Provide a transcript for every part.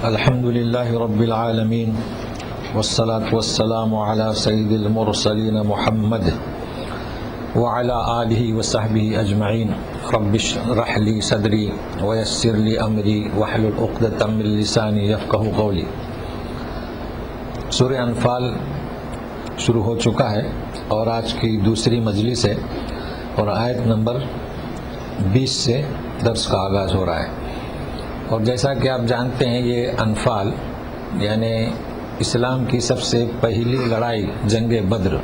الحمد للہ رب العالمین والصلاة والسلام علی سید المرسلین محمد وعلی آلہ وصحبہ اجمعین رب اشرح لی صدری ویسر لی امری واحلل عقدۃ من لسانی یفقہوا قولی۔ سورہ انفال شروع ہو چکا ہے اور آج کی دوسری مجلس ہے اور آیت نمبر 20 سے درس کا آغاز ہو رہا ہے۔ اور جیسا کہ آپ جانتے ہیں یہ انفال یعنی اسلام کی سب سے پہلی لڑائی جنگ بدر،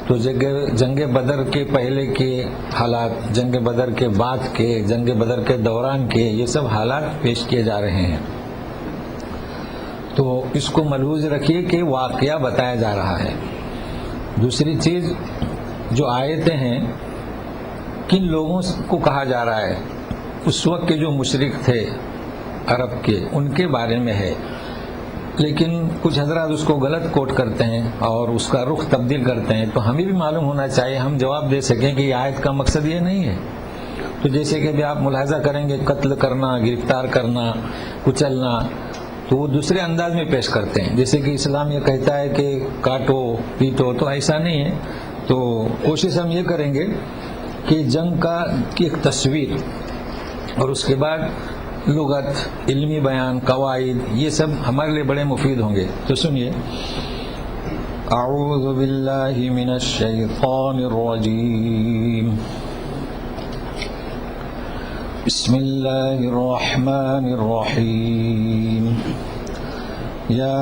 تو جنگ بدر کے پہلے کے حالات، جنگ بدر کے بعد کے، جنگ بدر کے دوران کے، یہ سب حالات پیش کیے جا رہے ہیں۔ تو اس کو ملحوظ رکھیے کہ واقعہ بتایا جا رہا ہے۔ دوسری چیز، جو آیتیں ہیں کن لوگوں کو کہا جا رہا ہے، اس وقت کے جو مشرک تھے عرب کے، ان کے بارے میں ہے، لیکن کچھ حضرات اس کو غلط کوٹ کرتے ہیں اور اس کا رخ تبدیل کرتے ہیں، تو ہمیں بھی معلوم ہونا چاہیے، ہم جواب دے سکیں کہ یہ آیت کا مقصد یہ نہیں ہے۔ تو جیسے کہ بھی آپ ملاحظہ کریں گے، قتل کرنا، گرفتار کرنا، کچلنا، تو وہ دوسرے انداز میں پیش کرتے ہیں، جیسے کہ اسلام یہ کہتا ہے کہ کاٹو پیٹو، تو ایسا نہیں ہے۔ تو کوشش ہم یہ کریں گے کہ جنگ کی ایک تصویر اور اس کے بعد لغت، علمی بیان، قواعد، یہ سب ہمارے لیے بڑے مفید ہوں گے۔ تو سنیے، اعوذ باللہ من الشیطان الرجیم، بسم اللہ الرحمن الرحیم، یا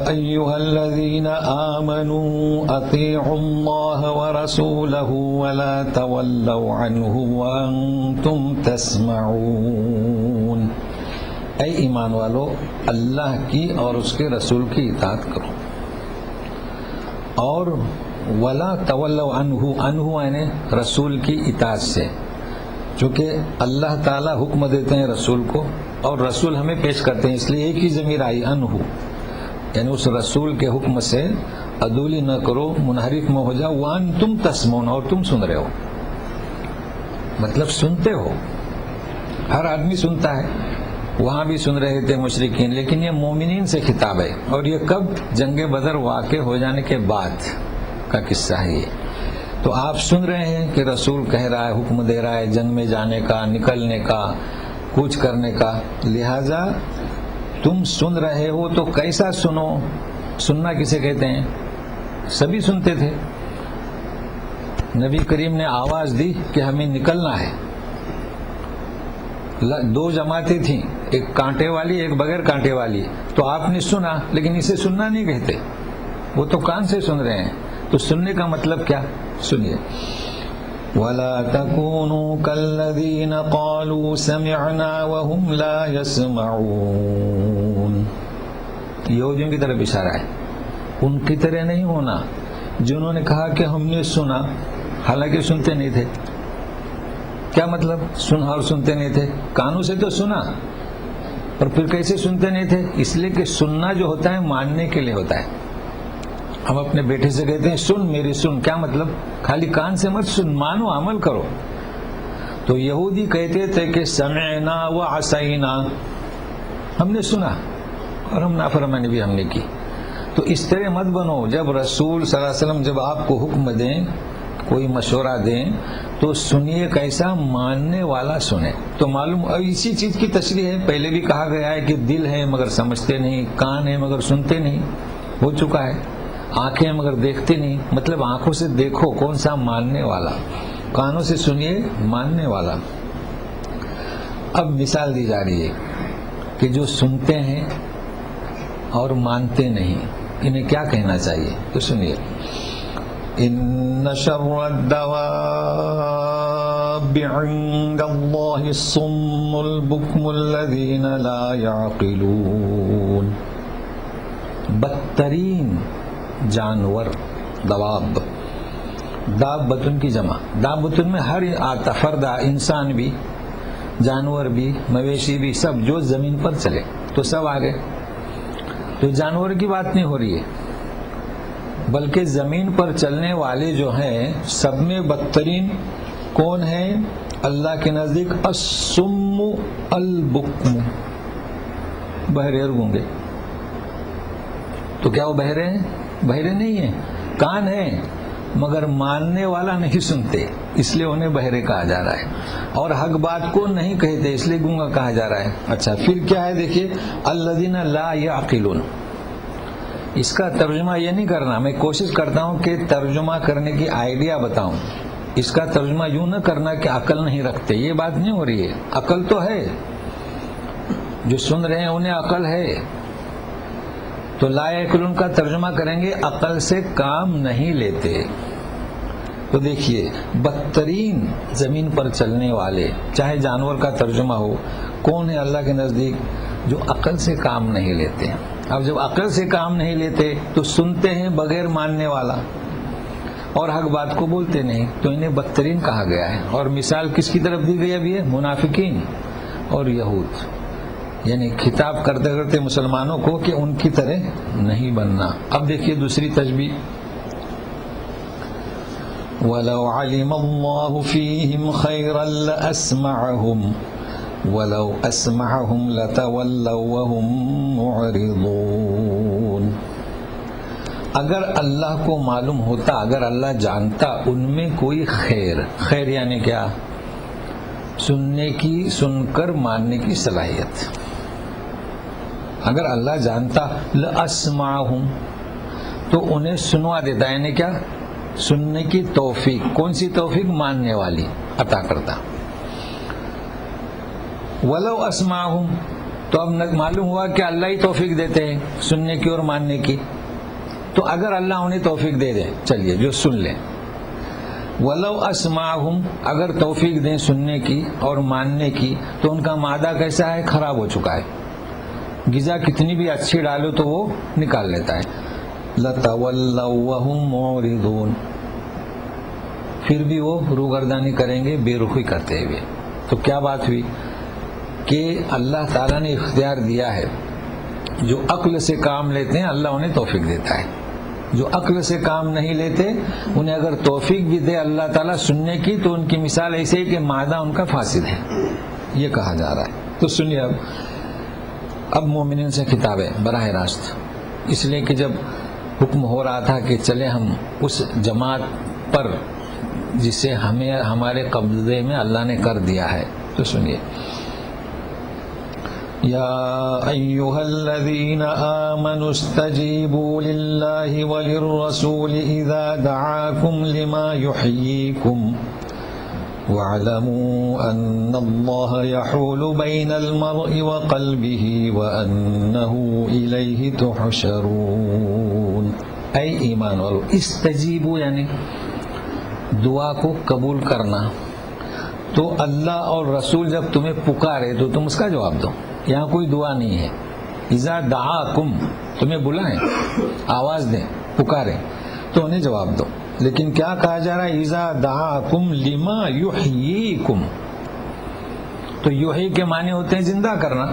ایہا الذین آمنوا اطیعوا اللہ ورسولہ ولا تولوا عنہ وانتم تسمعون۔ اے ایمان والو، اللہ کی اور اس کے رسول کی اطاعت کرو، اور ولا تولوا عنہ، عنہ یعنی رسول کی اطاعت سے، چونکہ اللہ تعالی حکم دیتے ہیں رسول کو اور رسول ہمیں پیش کرتے ہیں، اس لیے ایک ہی ضمیر آئی، عنہ، یعنی اس رسول کے حکم سے عدولی نہ کرو، منحرف نہ ہو جاؤ، وانتم تسمعون، اور تم سن رہے ہو، مطلب سنتے ہو، ہر آدمی سنتا ہے، وہاں بھی سن رہے تھے مشرکین، لیکن یہ مومنین سے خطاب ہے، اور یہ کب؟ جنگ بدر واقع ہو جانے کے بعد کا قصہ ہے یہ۔ تو آپ سن رہے ہیں کہ رسول کہہ رہا ہے، حکم دے رہا ہے جنگ میں جانے کا، نکلنے کا، کوچ کرنے کا، لہذا تم سن رہے ہو تو کیسا سنو؟ سننا کسے کہتے ہیں؟ سبھی سنتے تھے، نبی کریم نے آواز دی کہ ہمیں نکلنا ہے، دو جماعتیں تھیں، ایک کانٹے والی ایک بغیر کانٹے والی، تو آپ نے سنا، لیکن اسے سننا نہیں کہتے، وہ تو کان سے سن رہے ہیں۔ تو سننے کا مطلب کیا؟ سنیے، وَلَا تَكُونُوا كَالَّذِينَ قَالُوا سَمِعْنَا وَهُمْ لَا يَسْمَعُونَ۔ یہودیوں کی طرف اشارہ ہے، ان کی طرح نہیں ہونا جنہوں نے کہا کہ ہم نے سنا حالانکہ سنتے نہیں تھے۔ کیا مطلب؟ سنا اور سنتے نہیں تھے، کانوں سے تو سنا، اور پھر کیسے سنتے نہیں تھے؟ اس لیے کہ سننا جو ہوتا ہے ماننے کے لیے ہوتا ہے۔ ہم اپنے بیٹے سے کہتے ہیں سن میری سن، کیا مطلب؟ خالی کان سے مت سن، مانو، عمل کرو۔ تو یہودی کہتے تھے کہ سمعنا وعصینا، ہم نے سنا اور ہم نافرمانی بھی ہم نے کی۔ تو اس طرح مت بنو، جب رسول صلی اللہ علیہ وسلم جب آپ کو حکم دیں، کوئی مشورہ دیں، تو سنیے کیسا؟ ماننے والا سنیں۔ تو معلوم، اب اسی چیز کی تشریح ہے، پہلے بھی کہا گیا ہے کہ دل ہے مگر سمجھتے نہیں، کان ہے مگر سنتے نہیں، ہو چکا ہے۔ آنکھیں مگر دیکھتے نہیں، مطلب آنکھوں سے دیکھو کون سا ماننے والا، کانوں سے سنیے ماننے والا۔ اب مثال دی جا رہی ہے کہ جو سنتے ہیں اور مانتے نہیں، انہیں کیا کہنا چاہیے، تو سنیے، ان شر الدواب عند اللہ الصم البکم الذین لا یعقلون۔ بدترین جانور، دواب، دابتن کی جمع، دابتن میں ہر آتا، فردہ، انسان بھی، جانور بھی، مویشی بھی، سب جو زمین پر چلے تو سب آگے۔ تو جانور کی بات نہیں ہو رہی ہے، بلکہ زمین پر چلنے والے جو ہیں سب میں بدترین کون ہیں؟ اللہ کے نزدیک الصم البکم، بہرے اور گونگے۔ تو کیا وہ بہرے ہیں؟ بہرے نہیں ہیں، کان ہیں مگر ماننے والا نہیں سنتے، اس لیے انہیں بہرے کہا جا رہا ہے، اور حق بات کو نہیں کہتے اس لیے گونگا کہا جا رہا ہے۔ اچھا پھر کیا ہے دیکھیے، الذین لا یعقلون، اس کا ترجمہ یہ نہیں کرنا، میں کوشش کرتا ہوں کہ ترجمہ کرنے کی آئیڈیا بتاؤں، اس کا ترجمہ یوں نہ کرنا کہ عقل نہیں رکھتے، یہ بات نہیں ہو رہی ہے، عقل تو ہے، جو سن رہے ہیں انہیں عقل ہے، تو لا یعقلون کا ترجمہ کریں گے عقل سے کام نہیں لیتے۔ تو دیکھیے بدترین زمین پر چلنے والے، چاہے جانور کا ترجمہ ہو، کون ہے اللہ کے نزدیک؟ جو عقل سے کام نہیں لیتے۔ اب جب عقل سے کام نہیں لیتے تو سنتے ہیں بغیر ماننے والا اور حق بات کو بولتے نہیں، تو انہیں بدترین کہا گیا ہے۔ اور مثال کس کی طرف دی گئی ابھی ہے؟ منافقین اور یہود، یعنی خطاب کرتے کرتے مسلمانوں کو کہ ان کی طرح نہیں بننا۔ اب دیکھیے دوسری تشبیہ، وَلَوْ عَلِمَ اللَّهُ فِيهِمْ خَيْرًا لَأَسْمَعَهُمْ وَلَوْ أَسْمَعَهُمْ لَتَوَلَّوْا وَهُمْ مُعْرِضُونَ۔ اگر اللہ کو معلوم ہوتا، اگر اللہ جانتا ان میں کوئی خیر، خیر یعنی کیا؟ سننے کی، سن کر ماننے کی صلاحیت، اگر اللہ جانتا لَأَسْمَعَهُمْ تو انہیں سنوا دیتا، یعنی کیا؟ سننے کی توفیق، کون سی توفیق؟ ماننے والی عطا کرتا۔ وَلَوْ أَسْمَعَهُمْ تو اب معلوم ہوا کہ اللہ ہی توفیق دیتے ہیں سننے کی اور ماننے کی، تو اگر اللہ انہیں توفیق دے دے، چلیے جو سن لیں۔ وَلَوْ أَسْمَعَهُمْ اگر توفیق دیں سننے کی اور ماننے کی، تو ان کا معدہ کیسا ہے؟ خراب ہو چکا ہے، غذا کتنی بھی اچھی ڈالو تو وہ نکال لیتا ہے۔ لَتَوَلَّوْا وَهُمْ مُعْرِضُونَ پھر بھی وہ روگردانی کریں گے بے رخی کرتے ہوئے۔ تو کیا بات ہوئی کہ اللہ تعالیٰ نے اختیار دیا ہے، جو عقل سے کام لیتے ہیں اللہ انہیں توفیق دیتا ہے، جو عقل سے کام نہیں لیتے انہیں اگر توفیق بھی دے اللہ تعالیٰ سننے کی، تو ان کی مثال ایسے ہی کہ معدہ ان کا فاسد ہے، یہ کہا جا رہا ہے۔ تو سنیے، اب مومنین سے خطاب ہے براہ راست، اس لیے کہ جب حکم ہو رہا تھا کہ چلے ہم اس جماعت پر جسے ہمارے قبضے میں اللہ نے کر دیا ہے، تو سنیے، یا ایھا الذین آمنوا استجیبوا للہ وللرسول اذا دعاکم لما یحییکم واعلموا ان اللہ یحول بین المرء وقلبہ وانہ الیہ تحشرون۔ اے ایمان والو، استجیبوا یعنی دعا کو قبول کرنا، تو اللہ اور رسول جب تمہیں پکارے تو تم اس کا جواب دو، یہاں کوئی دعا نہیں ہے۔ اذا دعاکم تمہیں بلائیں، آواز دیں، پکاریں تو انہیں جواب دو، لیکن کیا کہا جا رہا ہے؟ اذا دعاکم لما یحییکم، تو یحیی کے معنی ہوتے ہیں زندہ کرنا،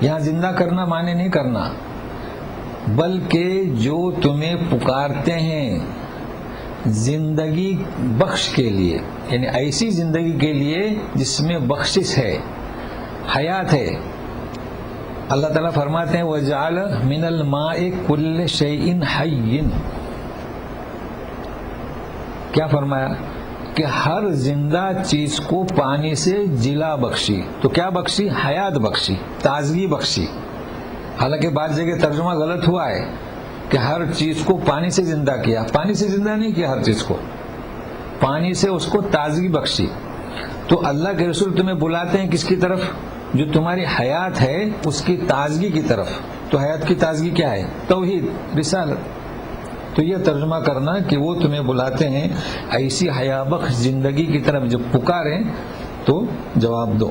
یہاں زندہ کرنا معنی نہیں کرنا، بلکہ جو تمہیں پکارتے ہیں زندگی بخش کے لیے، یعنی ایسی زندگی کے لیے جس میں بخشش ہے، حیات ہے۔ اللہ تعالیٰ فرماتے ہیں وَجَعَلَ مِنَ الْمَاءِ كُلِّ شَيْءٍ حَيٍّ، کیا فرمایا؟ کہ ہر زندہ چیز کو پانی سے جلا بخشی، تو کیا بخشی؟ حیات بخشی، تازگی بخشی۔ حالانکہ بعض جگہ ترجمہ غلط ہوا ہے، کہ ہر چیز کو پانی سے زندہ کیا. پانی سے زندہ نہیں کیا ہر چیز کو, پانی سے اس کو تازگی بخشی. تو اللہ کے رسول تمہیں بلاتے ہیں کس کی طرف؟ جو تمہاری حیات ہے اس کی تازگی کی طرف. تو حیات کی تازگی کیا ہے؟ توحید, رسالت. تو یہ ترجمہ کرنا کہ وہ تمہیں بلاتے ہیں ایسی حیا بخش زندگی کی طرف. جب پکاریں تو جواب دو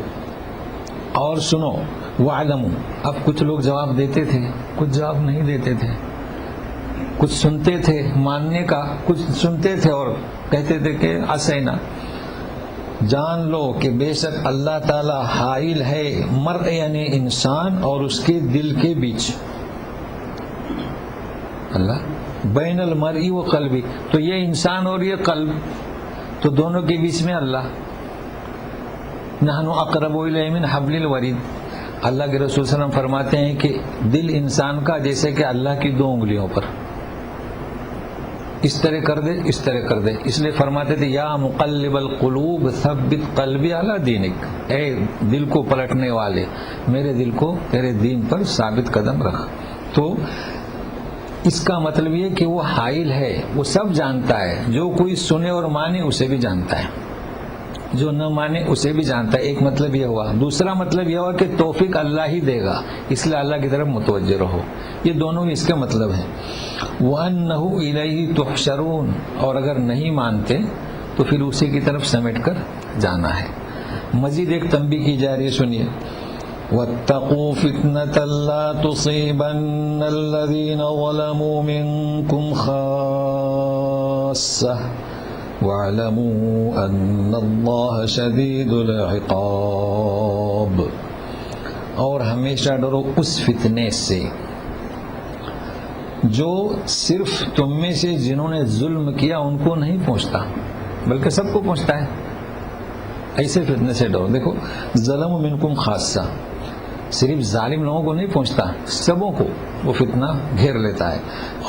اور سنو. وَعْلَمُوا, اب کچھ لوگ جواب دیتے تھے, کچھ جواب نہیں دیتے تھے, کچھ سنتے تھے ماننے کا, کچھ سنتے تھے اور کہتے تھے کہ عصینا. جان لو کہ بے شک اللہ تعالی حائل ہے مرء یعنی انسان اور اس کے دل کے بیچ. اللہ بین المرء و قلبی, تو یہ انسان اور یہ قلب, تو دونوں کے بیچ میں اللہ. نحن اقرب الیہ من حبل الورید. اللہ کے رسول صلی اللہ علیہ وسلم فرماتے ہیں کہ دل انسان کا جیسے کہ اللہ کی 2 انگلیوں پر, اس طرح کر دے اس طرح کر دے. اس لیے فرماتے تھے یا مقلب القلوب ثبت قلبی علی دینک, اے دل کو پلٹنے والے میرے دل کو تیرے دین پر ثابت قدم رکھ. تو اس کا مطلب یہ کہ وہ حائل ہے, وہ سب جانتا ہے. جو کوئی سنے اور مانے اسے بھی جانتا ہے, جو نہ مانے اسے بھی جانتا ہے. ایک مطلب یہ ہوا. دوسرا مطلب یہ ہوا کہ توفیق اللہ ہی دے گا, اس لیے اللہ کی طرف متوجہ رہو. یہ دونوں اس کے مطلب ہیں. وَأَنَّهُ إِلَيْهِ تُحْشَرُونَ, اور اگر نہیں مانتے تو پھر اسی کی طرف سمیٹ کر جانا ہے. مزید ایک تنبیہ کی جا رہی ہے, سنیے. وَاتَّقُوا فِتْنَةً لَا تُصِيبَنَّ الَّذِينَ ظَلَمُوا مِنكُمْ خَاصَّةً وَاعْلَمُوا أَنَّ اللَّهَ شَدِيدُ الْعِقَابِ. اور ہمیشہ ڈرو اس فتنے سے جو صرف تم میں سے جنہوں نے ظلم کیا ان کو نہیں پہنچتا بلکہ سب کو پہنچتا ہے. ایسے فتنے سے ڈرو. دیکھو ظلم منکم خاصہ, صرف ظالم لوگوں کو نہیں پہنچتا, سبوں کو وہ فتنہ گھیر لیتا ہے.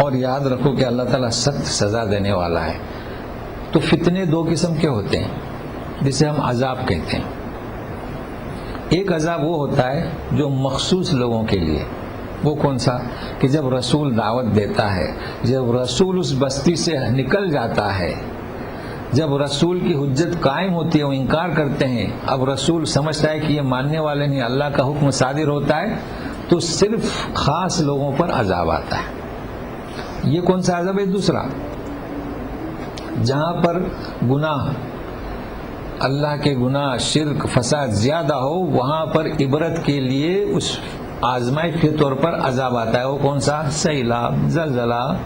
اور یاد رکھو کہ اللہ تعالیٰ سخت سزا دینے والا ہے. تو فتنے 2 قسم کے ہوتے ہیں جسے ہم عذاب کہتے ہیں. ایک عذاب وہ ہوتا ہے جو مخصوص لوگوں کے لیے. وہ کون سا؟ کہ جب رسول دعوت دیتا ہے, جب رسول اس بستی سے نکل جاتا ہے, جب رسول کی حجت قائم ہوتی ہے, وہ انکار کرتے ہیں, اب رسول سمجھتا ہے کہ یہ ماننے والے نہیں, اللہ کا حکم صادر ہوتا ہے, تو صرف خاص لوگوں پر عذاب آتا ہے. یہ کون سا عذاب ہے؟ دوسرا, جہاں پر گناہ, اللہ کے گناہ, شرک, فساد زیادہ ہو, وہاں پر عبرت کے لیے اس آزمائش کے طور پر عذاب آتا ہے. وہ کون سا؟ سیلاب, زلزلہ,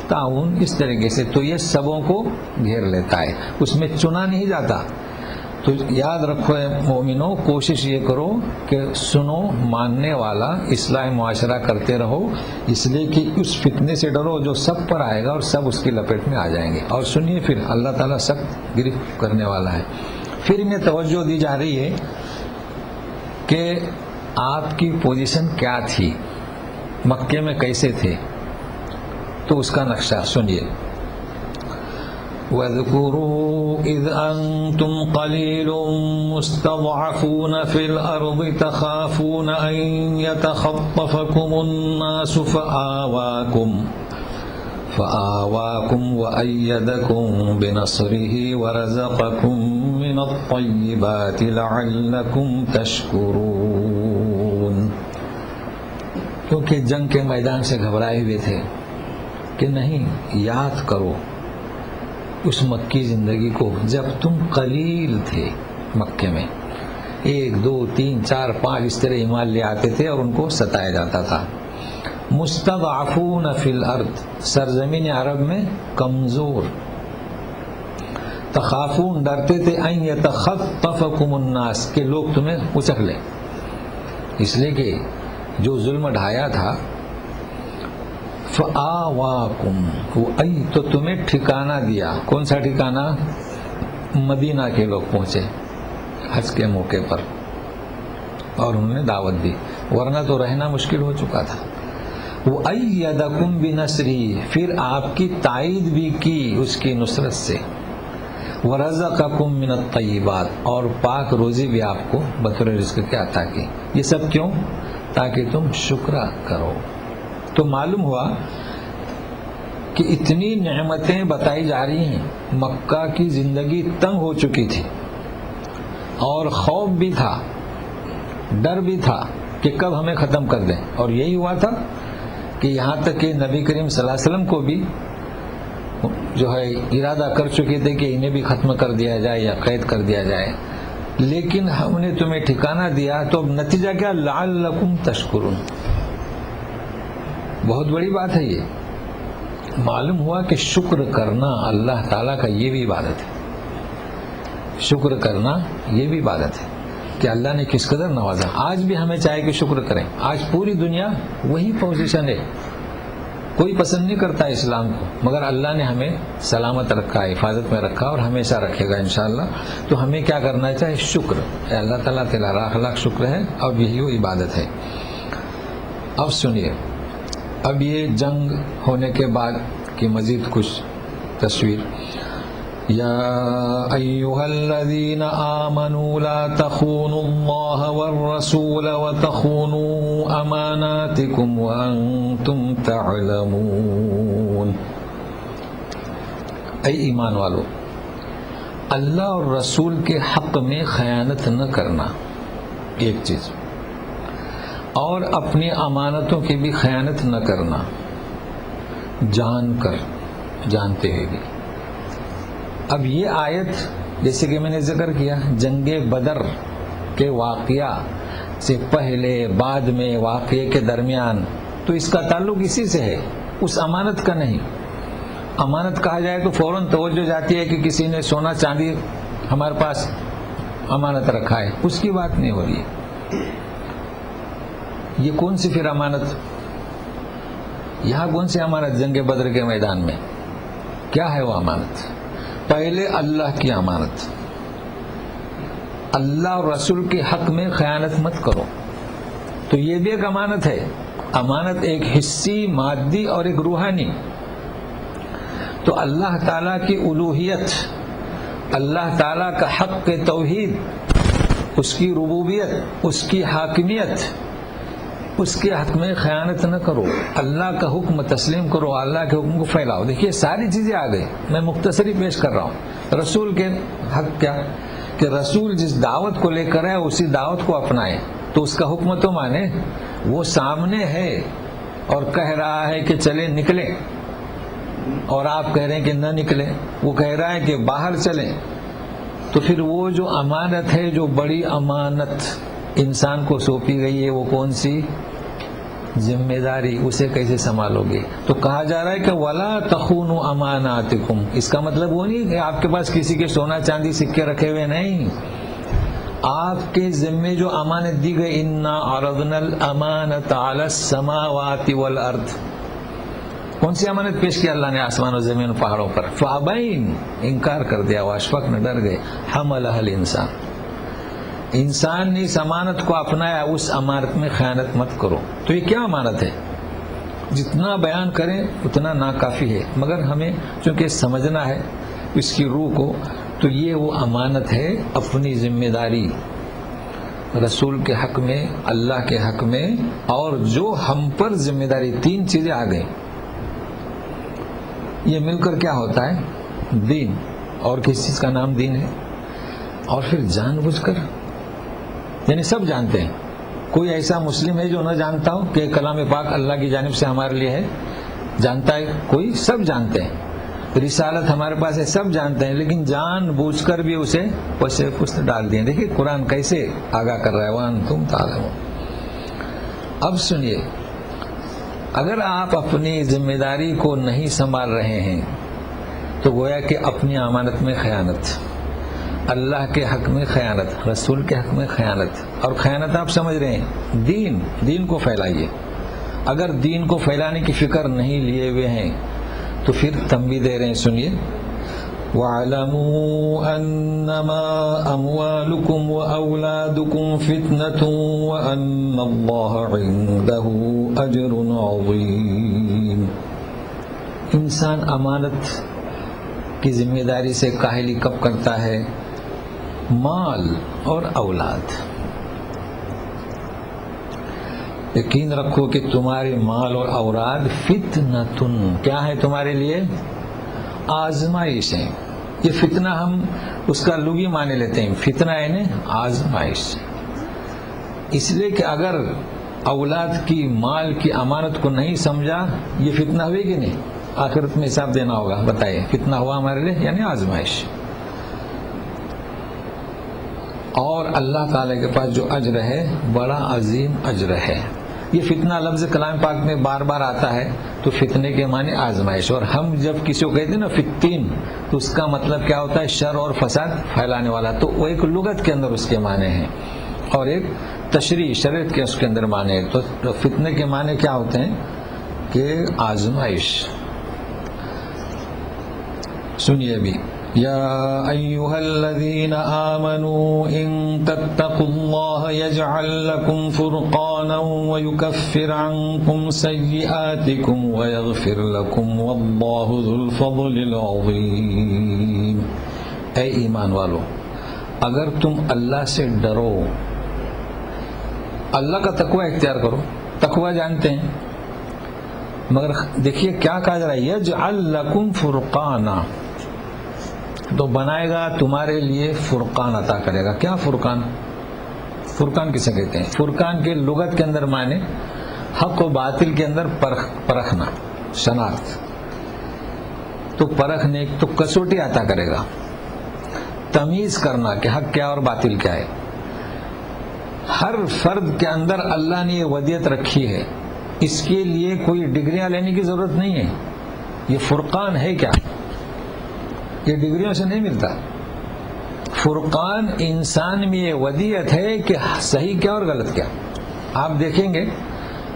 تعاون, اس طریقے سے. تو یہ سبوں کو گھیر لیتا ہے, اس میں چنا نہیں جاتا. تو یاد رکھو مومنوں, کوشش یہ کرو کہ سنو, ماننے والا, اصلاح معاشرہ کرتے رہو, اس لیے کہ اس فتنے سے ڈرو جو سب پر آئے گا اور سب اس کی لپیٹ میں آ جائیں گے. اور سنیے پھر اللہ تعالیٰ سخت گرفت کرنے والا ہے. پھر انہیں توجہ دی جا رہی ہے کہ آپ کی پوزیشن کیا تھی, مکے میں کیسے تھے. تو اس کا نقشہ سنیے. وَاذْكُرُوا إِذْ أَنْتُمْ قَلِيلٌ مُسْتَضْعَفُونَ فِي الْأَرْضِ تَخَافُونَ أَنْ يَتَخَطَّفَكُمُ النَّاسُ فَآوَاكُمْ وَأَيَّدَكُمْ بِنَصْرِهِ وَرَزَقَكُمْ مِنَ الطَّيِّبَاتِ لَعَلَّكُمْ تَشْكُرُونَ. کیونکہ جنگ کے میدان سے گھبرائے ہوئے تھے کہ نہیں, یاد کرو اس مکی زندگی کو جب تم قلیل تھے مکے میں, 1 2 3 4 5 اس طرح ایمان لے آتے تھے اور ان کو ستایا جاتا تھا. مستضعفون فی الارض, سرزمین عرب میں کمزور. تخافون, ڈرتے تھے, ان یتخطفکم الناس, کہ لوگ تمہیں اچک لیں. اس لیے کہ جو ظلم ڈھایا تھا, فآواکم, وہ ای تو تمہیں ٹھکانہ دیا. کون سا ٹھکانہ؟ مدینہ کے لوگ پہنچے حج کے موقع پر اور انہوں نے دعوت دی, ورنہ تو رہنا مشکل ہو چکا تھا. وہ ایدکم بنصری, پھر آپ کی تائید بھی کی اس کی نصرت سے. ورزقکم من الطیبات, اور پاک روزی بھی آپ کو بطور رزق کے عطا کی. یہ سب کیوں؟ تاکہ تم شکر کرو. تو معلوم ہوا کہ اتنی نعمتیں بتائی جا رہی ہیں، مکہ کی زندگی تنگ ہو چکی تھی اور خوف بھی تھا، ڈر بھی تھا کہ کب ہمیں ختم کر دیں، اور یہی ہوا تھا کہ یہاں تک کہ نبی کریم صلی اللہ علیہ وسلم کو بھی جو ہے ارادہ کر چکے تھے کہ انہیں بھی ختم کر دیا جائے یا قید کر دیا جائے، لیکن ہم نے تمہیں ٹھکانہ دیا، تو اب نتیجہ کیا؟ لعلکم تشکرون. بہت بڑی بات ہے یہ. معلوم ہوا کہ شکر کرنا اللہ تعالیٰ کا یہ بھی عبادت ہے. شکر کرنا یہ بھی عبادت ہے کہ اللہ نے کس قدر نوازا. آج بھی ہمیں چاہے کہ شکر کریں. آج پوری دنیا وہی پوزیشن ہے، کوئی پسند نہیں کرتا اسلام کو، مگر اللہ نے ہمیں سلامت رکھا، حفاظت میں رکھا اور ہمیشہ رکھے گا انشاءاللہ. تو ہمیں کیا کرنا چاہیے؟ شکر. اے اللہ تعالیٰ تیرا لاکھ لاکھ شکر ہے، اور یہی وہ عبادت ہے. اب سنیے، اب یہ جنگ ہونے کے بعد کی مزید کچھ تصویر. یا ایھا الذین آمنوا لا تخونوا اللہ والرسول وتخونوا اماناتکم وانتم تعلمون. اے ایمان والو، اللہ اور رسول کے حق میں خیانت نہ کرنا ایک چیز، اور اپنی امانتوں کی بھی خیانت نہ کرنا، جان کر، جانتے ہوئے بھی. اب یہ آیت جیسے کہ میں نے ذکر کیا جنگ بدر کے واقعہ سے پہلے بعد میں واقعے کے درمیان، تو اس کا تعلق اسی سے ہے، اس امانت کا نہیں. امانت کہا جائے تو فوراً توجہ جاتی ہے کہ کسی نے سونا چاندی ہمارے پاس امانت رکھا ہے، اس کی بات نہیں ہو رہی ہے. یہ کون سی پھر امانت؟ یہاں کون سی امانت؟ جنگ بدر کے میدان میں کیا ہے وہ امانت؟ پہلے اللہ کی امانت، اللہ اور رسول کے حق میں خیانت مت کرو. تو یہ بھی ایک امانت ہے. امانت ایک حصی، مادی اور ایک روحانی. تو اللہ تعالیٰ کی الوہیت، اللہ تعالیٰ کا حق توحید، اس کی ربوبیت، اس کی حاکمیت، اس کے حق میں خیانت نہ کرو. اللہ کا حکم تسلیم کرو، اللہ کے حکم کو پھیلاؤ. دیکھیے ساری چیزیں آ گئی، میں مختصری پیش کر رہا ہوں. رسول کے حق کیا کہ رسول جس دعوت کو لے کر ہے اسی دعوت کو اپنائے، تو اس کا حکم تو مانے. وہ سامنے ہے اور کہہ رہا ہے کہ چلیں نکلیں، اور آپ کہہ رہے ہیں کہ نہ نکلیں. وہ کہہ رہا ہے کہ باہر چلیں. تو پھر وہ جو امانت ہے، جو بڑی امانت انسان کو سونپی گئی ہے، وہ کون سی؟ ذمہ داری. اسے کیسے سنبھالو گے؟ تو کہا جا رہا ہے کہ وَلَا تَخُونُوا أَمَانَاتِكُمْ. اس کا مطلب وہ نہیں کہ آپ کے پاس کسی کے سونا چاندی سکے رکھے ہوئے نہیں. آپ کے ذمے جو امانت دی گئی، إِنَّا عَرَضْنَا الْأَمَانَةَ عَلَى السَّمَاوَاتِ وَالْأَرْضِ. کون سی امانت پیش کی اللہ نے؟ آسمان و زمین پہاڑوں پر. فَأَبَيْنَ، انکار کر دیا. وَأَشْفَقْنَ، ڈر گئے. حَمَلَهَا الْإِنسَانُ، انسان نے اس امانت کو اپنایا. اس امانت میں خیانت مت کرو. تو یہ کیا امانت ہے؟ جتنا بیان کریں اتنا ناکافی ہے، مگر ہمیں چونکہ سمجھنا ہے اس کی روح کو، تو یہ وہ امانت ہے، اپنی ذمہ داری رسول کے حق میں، اللہ کے حق میں، اور جو ہم پر ذمہ داری. تین چیزیں آ گئیں. یہ مل کر کیا ہوتا ہے؟ دین. اور کس چیز کا نام دین ہے؟ اور پھر جان بوجھ کر، یعنی سب جانتے ہیں. کوئی ایسا مسلم ہے جو نہ جانتا ہو کہ کلام پاک اللہ کی جانب سے ہمارے لیے ہے؟ جانتا ہے کوئی؟ سب جانتے ہیں. رسالت ہمارے پاس ہے، سب جانتے ہیں، لیکن جان بوجھ کر بھی اسے پسے پست ڈال دیں. دیکھیے قرآن کیسے آگاہ کر رہا ہے، وَأَنْتُمْ تَعْلَمُونَ. اب سنیے، اگر آپ اپنی ذمہ داری کو نہیں سنبھال رہے ہیں تو گویا کہ اپنی امانت میں خیانت، اللہ کے حق میں خیانت، رسول کے حق میں خیانت. اور خیانت آپ سمجھ رہے ہیں دین کو پھیلائیے. اگر دین کو پھیلانے کی فکر نہیں لیے ہوئے ہیں تو پھر تنبیہ دے رہے ہیں. سنیے، وَاعْلَمُوا أَنَّمَا أَمْوَالُكُمْ وَأَوْلَادُكُمْ فِتْنَةٌ وَأَنَّ اللَّهَ عِندَهُ أَجْرٌ عَظِيمٌ. انسان امانت کی ذمہ داری سے کاہلی کب کرتا ہے؟ مال اور اولاد. یقین رکھو کہ تمہارے مال اور اولاد فتنتن کیا ہے تمہارے لیے؟ آزمائش ہے. یہ فتنہ ہم اس کا لغوی معنی لیتے ہیں، فتنہ یعنی آزمائش. اس لیے کہ اگر اولاد کی مال کی امانت کو نہیں سمجھا یہ فتنہ ہوئے کہ نہیں؟ آخرت میں حساب دینا ہوگا. بتائیے فتنہ ہوا ہمارے لیے یعنی آزمائش. اور اللہ تعالی کے پاس جو اجر ہے بڑا عظیم اجر ہے. یہ فتنہ لفظ کلام پاک میں بار بار آتا ہے تو فتنے کے معنی آزمائش. اور ہم جب کسی کو کہتے ہیں نا فتین تو اس کا مطلب کیا ہوتا ہے؟ شر اور فساد پھیلانے والا. تو وہ ایک لغت کے اندر اس کے معنی ہیں اور ایک تشریح شریعت کے اس کے اندر معنی ہے. تو فتنے کے معنی کیا ہوتے ہیں کہ آزمائش. سنیے بھی یا ایھا الذین آمنوا ان تتقوا اللہ یجعل لکم فرقانا ویکفر عنکم سیئاتکم ویغفر لکم واللہ ذو الفضل العظیم. اے ایمان والو اگر تم اللہ سے ڈرو، اللہ کا تقوی اختیار کرو. تقوی جانتے ہیں مگر دیکھیے کیا کہا جا رہا ہے، یجعل لکم فرقانا، تو بنائے گا تمہارے لیے فرقان عطا کرے گا. کیا فرقان؟ فرقان کسے کہتے ہیں؟ فرقان کے لغت کے اندر معنی حق و باطل کے اندر پرکھنا، شناخت. تو پرکھنے تو کسوٹی عطا کرے گا، تمیز کرنا کہ حق کیا اور باطل کیا ہے. ہر فرد کے اندر اللہ نے یہ ودیت رکھی ہے، اس کے لیے کوئی ڈگریاں لینے کی ضرورت نہیں ہے. یہ فرقان ہے کیا؟ یہ ڈگریوں سے نہیں ملتا. فرقان انسان میں یہ ودیت ہے کہ صحیح کیا اور غلط کیا. آپ دیکھیں گے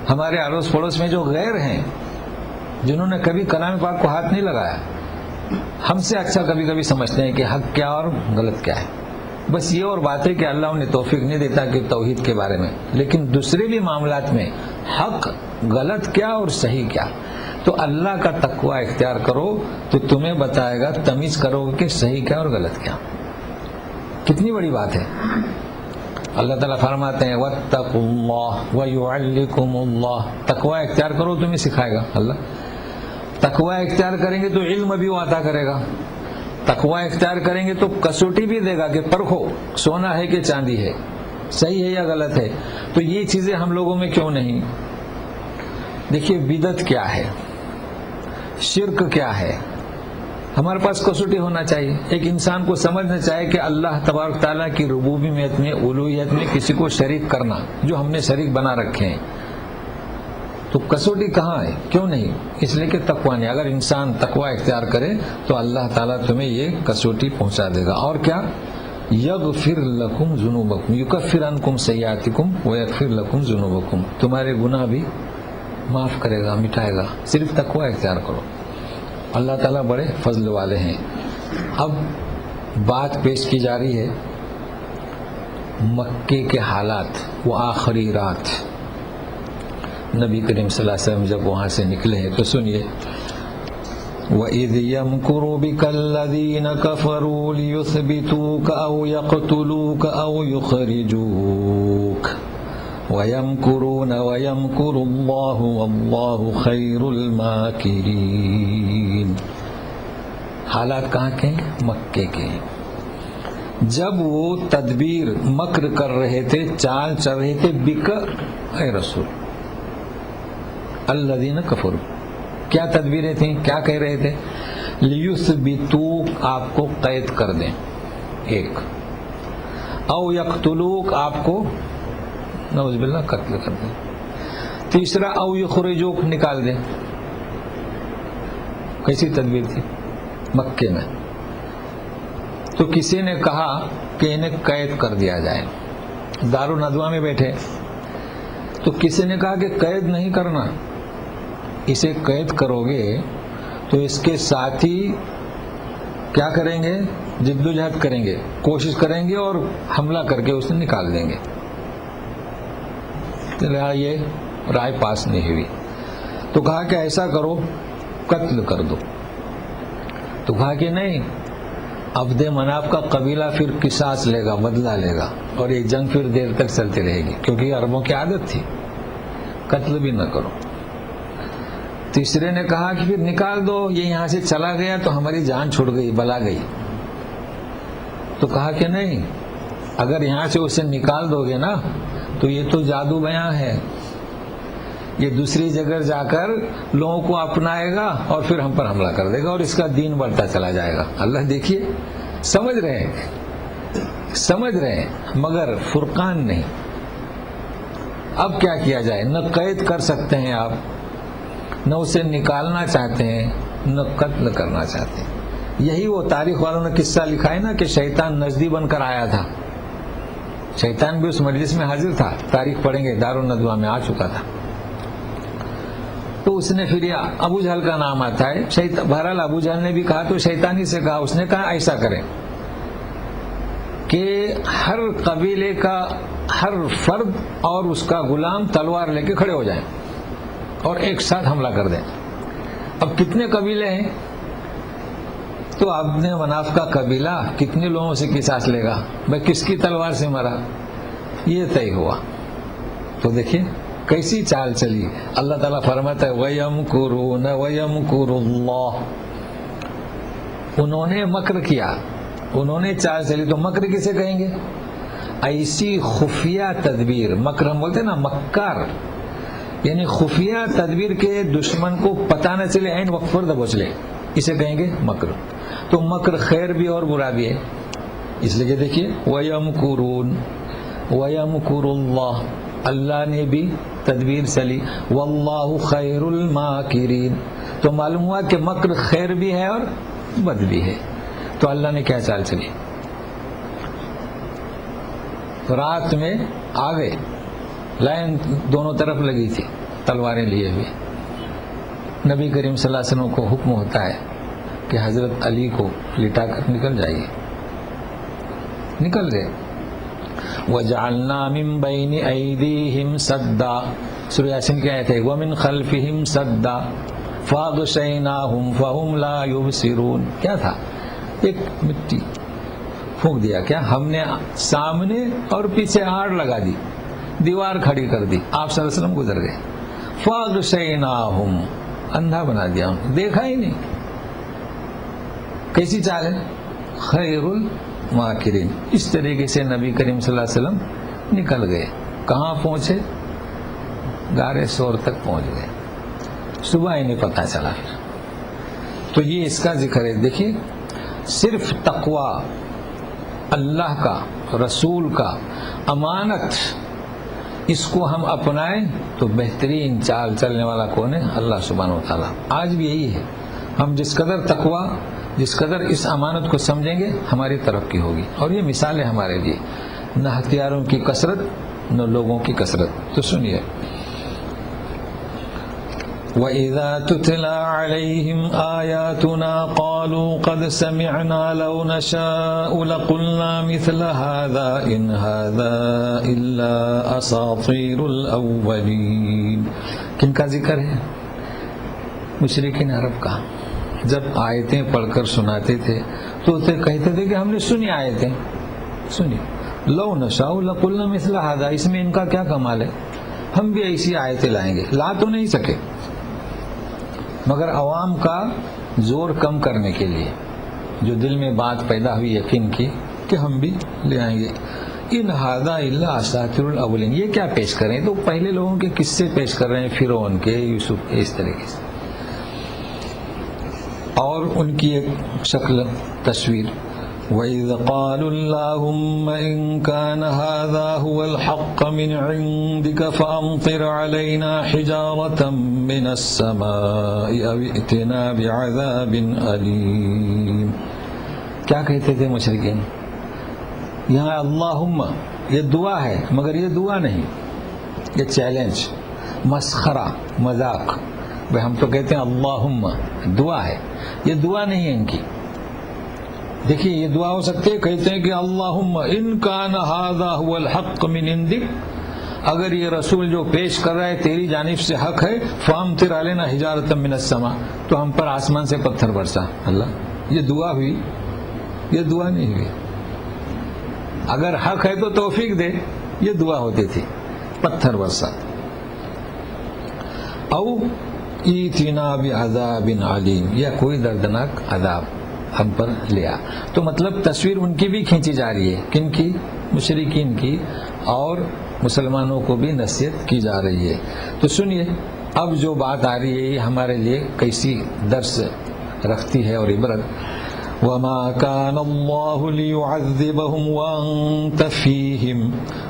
ہمارے اڑوس پڑوس میں جو غیر ہیں، جنہوں نے کبھی کلام پاک کو ہاتھ نہیں لگایا، ہم سے اچھا کبھی کبھی سمجھتے ہیں کہ حق کیا اور غلط کیا ہے. بس یہ اور بات ہے کہ اللہ انہیں توفیق نہیں دیتا کہ توحید کے بارے میں، لیکن دوسرے بھی معاملات میں حق غلط کیا اور صحیح کیا. تو اللہ کا تقوی اختیار کرو تو تمہیں بتائے گا، تمیز کرو کہ صحیح کیا اور غلط کیا. کتنی بڑی بات ہے. اللہ تعالیٰ فرماتے ہیں واتقوا اللہ ویعلمکم اللہ. تقوی اختیار کرو تمہیں سکھائے گا اللہ. تقوی اختیار کریں گے تو علم بھی وہ عطا کرے گا. تقوی اختیار کریں گے تو کسوٹی بھی دے گا کہ پرکھو سونا ہے کہ چاندی ہے، صحیح ہے یا غلط ہے. تو یہ چیزیں ہم لوگوں میں کیوں نہیں؟ دیکھیے بدعت کیا ہے، شرک کیا ہے. ہمارے پاس کسوٹی ہونا چاہیے. ایک انسان کو سمجھنا چاہیے کہ اللہ تبارک تعالیٰ کی ربوبیت میں، الوہیت میں کسی کو شریک کرنا جو ہم نے شریک بنا رکھے ہیں، تو کسوٹی کہاں ہے؟ کیوں نہیں؟ اس لیے کہ تقوی نہیں. اگر انسان تقوی اختیار کرے تو اللہ تعالیٰ تمہیں یہ کسوٹی پہنچا دے گا. اور کیا؟ یغفر لکم ذنوبکم یکفر عنکم سیئاتکم ویغفر لکم ذنوبکم. تمہارے گناہ بھی معاف کرے گا، مٹائے گا. صرف تقوی اختیار کرو. اللہ تعالیٰ بڑے فضل والے ہیں. اب بات پیش کی جا رہی ہے مکے کے حالات. وہ آخری رات نبی کریم صلی اللہ علیہ وسلم جب وہاں سے نکلے ہیں تو سنیے وَإِذْ يَمْكُرُ بِكَ الَّذِينَ كَفَرُوا لِيُثْبِتُوكَ أَوْ يَقْتُلُوكَ أَوْ يُخْرِجُوكَ وَيَمْكُرُونَ وَيَمْكُرُ اللَّهُ وَاللَّهُ خَيْرُ الْمَاكِرِينَ. حالات کہاں کے ہیں؟ مکے کے. جب وہ تدبیر مکر کر رہے تھے، چال چل رہے تھے، بک اے رسول الذین کفروا. کیا تدبیریں تھیں؟ کیا کہہ رہے تھے؟ لیثبتوک، آپ کو قید کر دیں ایک، او یقتلوک، آپ کو نعوذ باللہ قتل کر دیں. تیسرا او یخرجوک، نکال دیں. کیسی تدبیر تھی مکے میں؟ تو کسی نے کہا کہ انہیں قید کر دیا جائے. دارالندوہ میں بیٹھے تو کسی نے کہا کہ قید نہیں کرنا، اسے قید کرو گے تو اس کے ساتھی کیا کریں گے؟ جد و جہد کریں گے، کوشش کریں گے اور حملہ کر کے اسے نکال دیں گے. یہ رائے پاس نہیں ہوئی. تو کہا کہ ایسا کرو، قتل کر دو. تو کہا کہ نہیں، عبد مناف کا قبیلہ پھر قصاص لے گا، بدلہ لے گا، اور یہ جنگ پھر دیر تک چلتی رہے گی، کیونکہ یہ عربوں کی عادت تھی. قتل بھی نہ کرو. تیسرے نے کہا کہ پھر نکال دو، یہ یہاں سے چلا گیا تو ہماری جان چھوٹ گئی، بلا گئی. تو کہا کہ نہیں، اگر یہاں سے اسے نکال دو گے نا تو یہ تو جادو بیاں ہے، یہ دوسری جگہ جا کر لوگوں کو اپنائے گا اور پھر ہم پر حملہ کر دے گا اور اس کا دین بڑھتا چلا جائے گا. اللہ دیکھیے سمجھ رہے ہیں مگر فرقان نہیں. اب کیا کیا جائے؟ نہ قید کر سکتے ہیں آپ، نہ اسے نکالنا چاہتے ہیں، نہ قتل کرنا چاہتے ہیں. یہی وہ تاریخ والوں نے قصہ لکھا ہے نا کہ شیطان نجدی بن کر آیا تھا. شیطان بھی اس مجلس میں حاضر تھا، تاریخ پڑھیں گے، دارالندوہ میں آ چکا تھا. تو اس نے پھر یہ ابو جہل کا نام آتا ہے. بہرحال ابو جہل نے بھی کہا تو شیطانی سے کہا، اس نے کہا ایسا کریں کہ ہر قبیلے کا ہر فرد اور اس کا غلام تلوار لے کے کھڑے ہو جائیں اور ایک ساتھ حملہ کر دیں. اب کتنے قبیلے ہیں؟ تو اب نے مناف کا قبیلہ کتنے لوگوں سے قصاص لے گا، میں کس کی تلوار سے مرا، یہ طے ہوا. تو دیکھیے کیسی چال چلی. اللہ تعالیٰ فرماتا ہے وَيَمْكُرُونَ وَيَمْكُرُ اللَّهُ. انہوں نے مکر کیا، انہوں نے چال چلی. تو مکر کسے کہیں گے؟ ایسی خفیہ تدبیر. مکر ہم بولتے ہیں نا مکار، یعنی خفیہ تدبیر کے دشمن کو پتہ نہ چلے، عین وقت پر دبوچ لے، اسے کہیں گے مکر. تو مکر خیر بھی اور برا بھی ہے. اس لیے دیکھیے وَيَمْكُرُونَ وَيَمْكُرُ اللَّهُ، اللہ نے بھی تدبیر چلی. وَاللَّهُ خَيْرُ الْمَاكِرِينَ. تو معلوم ہوا کہ مکر خیر بھی ہے اور بد بھی ہے. تو اللہ نے کیا چال چلی؟ رات میں آ گئے، لائن دونوں طرف لگی تھی، تلواریں لیے ہوئے. نبی کریم صلی اللہ علیہ وسلم کو حکم ہوتا ہے کہ حضرت علی کو لٹا کر نکل جائیے. نکل گئے. وَجَعَلْنَا مِن بَيْنِ أَيْدِيهِمْ سَدًّا. سورہ یاسین کی آیت ہے وَمِن خَلْفِهِمْ سَدًّا فَأَغْشَيْنَاهُمْ فَهُمْ لَا يُبْصِرُونَ. کیا تھا؟ ایک مٹی پھونک دیا. کیا ہم نے سامنے اور پیچھے آڑ لگا دی، دیوار کھڑی کر دی، آپ صلی اللہ علیہ وسلم گزر گئے. فَأَغْشَيْنَاهُمْ، اندھا بنا دیا، دیکھا ہی نہیں. کیسی چال ہے؟ خیر الماکرین. اس طریقے سے نبی کریم صلی اللہ علیہ وسلم نکل گئے. کہاں پہنچے؟ غار ثور تک پہنچ گئے. صبح ہی نہیں پتہ چلا. تو یہ اس کا ذکر ہے. دیکھیے صرف تقوی، اللہ کا، رسول کا، امانت، اس کو ہم اپنائیں تو بہترین چال چلنے والا کون ہے؟ اللہ سبحانہ و تعالیٰ. آج بھی یہی ہے. ہم جس قدر تقوی، جس قدر اس امانت کو سمجھیں گے ہماری ترقی ہوگی. اور یہ مثال ہے ہمارے لیے، نہ ہتھیاروں کی کثرت نہ لوگوں کی کثرت. تو سنیے وَإِذَا تُتْلَى عَلَيْهِمْ آيَاتُنَا قَالُوا قَدْ سَمِعْنَا لَوْ نَشَاءُ لَقُلْنَا مِثْلَ هَذَا إِنْ هَذَا إِلَّا أَسَاطِيرُ الْأَوَّلِينَ. کن کا ذکر ہے؟ مشرکین عرب کا. جب آیتیں پڑھ کر سناتے تھے تو کہتے تھے کہ ہم نے سنی آیتیں، سنی. لَوْ نَشَاءُ لَقُلْنَا مِثْلَ هَذَا، اس میں ان کا کیا کمال ہے، ہم بھی ایسی آیتیں لائیں گے. لا تو نہیں سکے مگر عوام کا زور کم کرنے کے لیے، جو دل میں بات پیدا ہوئی یقین کی کہ ہم بھی لے آئیں گے. ان ھذا الا اساطیر الاولین. یہ کیا پیش کریں؟ تو پہلے لوگوں کے قصے پیش کر رہے ہیں، فرعون کے، یوسف کے، اس طریقے سے، اور ان کی ایک شکل تصویر. وَإِذْ قَالُوا اللَّهُمَّ إِن كَانَ هَذَا هُوَ الْحَقَّ مِنْ عِنْدِكَ فَأَمْطِرْ عَلَيْنَا حِجَارَةً مِنَ السَّمَاءِ أَوْ ائْتِنَا بِعَذَابٍ أَلِيمٍ. کیا کہتے تھے مشرکین؟ یہاں اللہم یہ دعا ہے مگر یہ دعا نہیں، یہ چیلنج، مسخرہ، مذاق. بھئی ہم تو کہتے ہیں اللہم دعا ہے، یہ دعا نہیں ہے ان کی. دیکھیے یہ دعا ہو سکتی ہے، کہتے ہیں کہ اللہم ان کان ھذا ھو الحق من عندک، اگر یہ رسول جو پیش کر رہا ہے تیری جانب سے حق ہے، فامطر علینا حجارۃ من السماء، تو ہم پر آسمان سے پتھر برسا. اللہ یہ دعا ہوئی؟ یہ دعا نہیں ہوئی. اگر حق ہے تو توفیق دے، یہ دعا ہوتی تھی، پتھر برسا. او ایتنا بعذاب علیم، یا کوئی دردناک عذاب ہم پر لیا. تو مطلب تصویر ان کی بھی کھینچی جا رہی ہے، کن کی؟ مشرکین کی، اور مسلمانوں کو بھی نصیحت کی جا رہی ہے. تو سنیے اب جو بات آ رہی ہے یہ ہمارے لیے کیسی درس رکھتی ہے اور عبرت. وَمَا كَانَ اللَّهُ لِيُعَذِّبَهُمْ وَأَنْتَ فِيهِمْ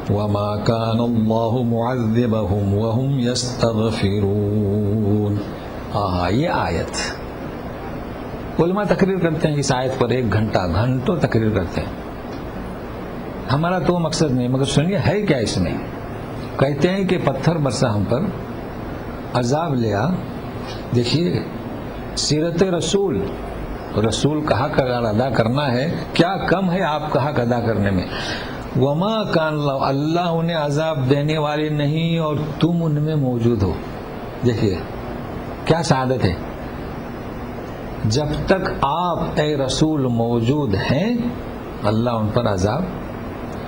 وَمَا كَانَ اللَّهُ مُعَذِّبَهُمْ وَهُمْ يَسْتَغْفِرُونَ. یہ آیت علماء تقریر کرتے ہیں اس آیت پر، ایک گھنٹوں تقریر کرتے ہیں. ہمارا تو مقصد نہیں، مگر سنیے ہے کیا اس میں. کہتے ہیں کہ پتھر برسا ہم پر، عذاب لیا. دیکھیے سیرت رسول کا حق اگر ادا کرنا ہے، کیا کم ہے آپ کا حق ادا کرنے میں. وما کان اللہ انہیں عذاب دینے والے نہیں اور تم ان میں موجود ہو. دیکھیے کیا سعادت ہے. جب تک آپ اے رسول موجود ہیں اللہ ان پر عذاب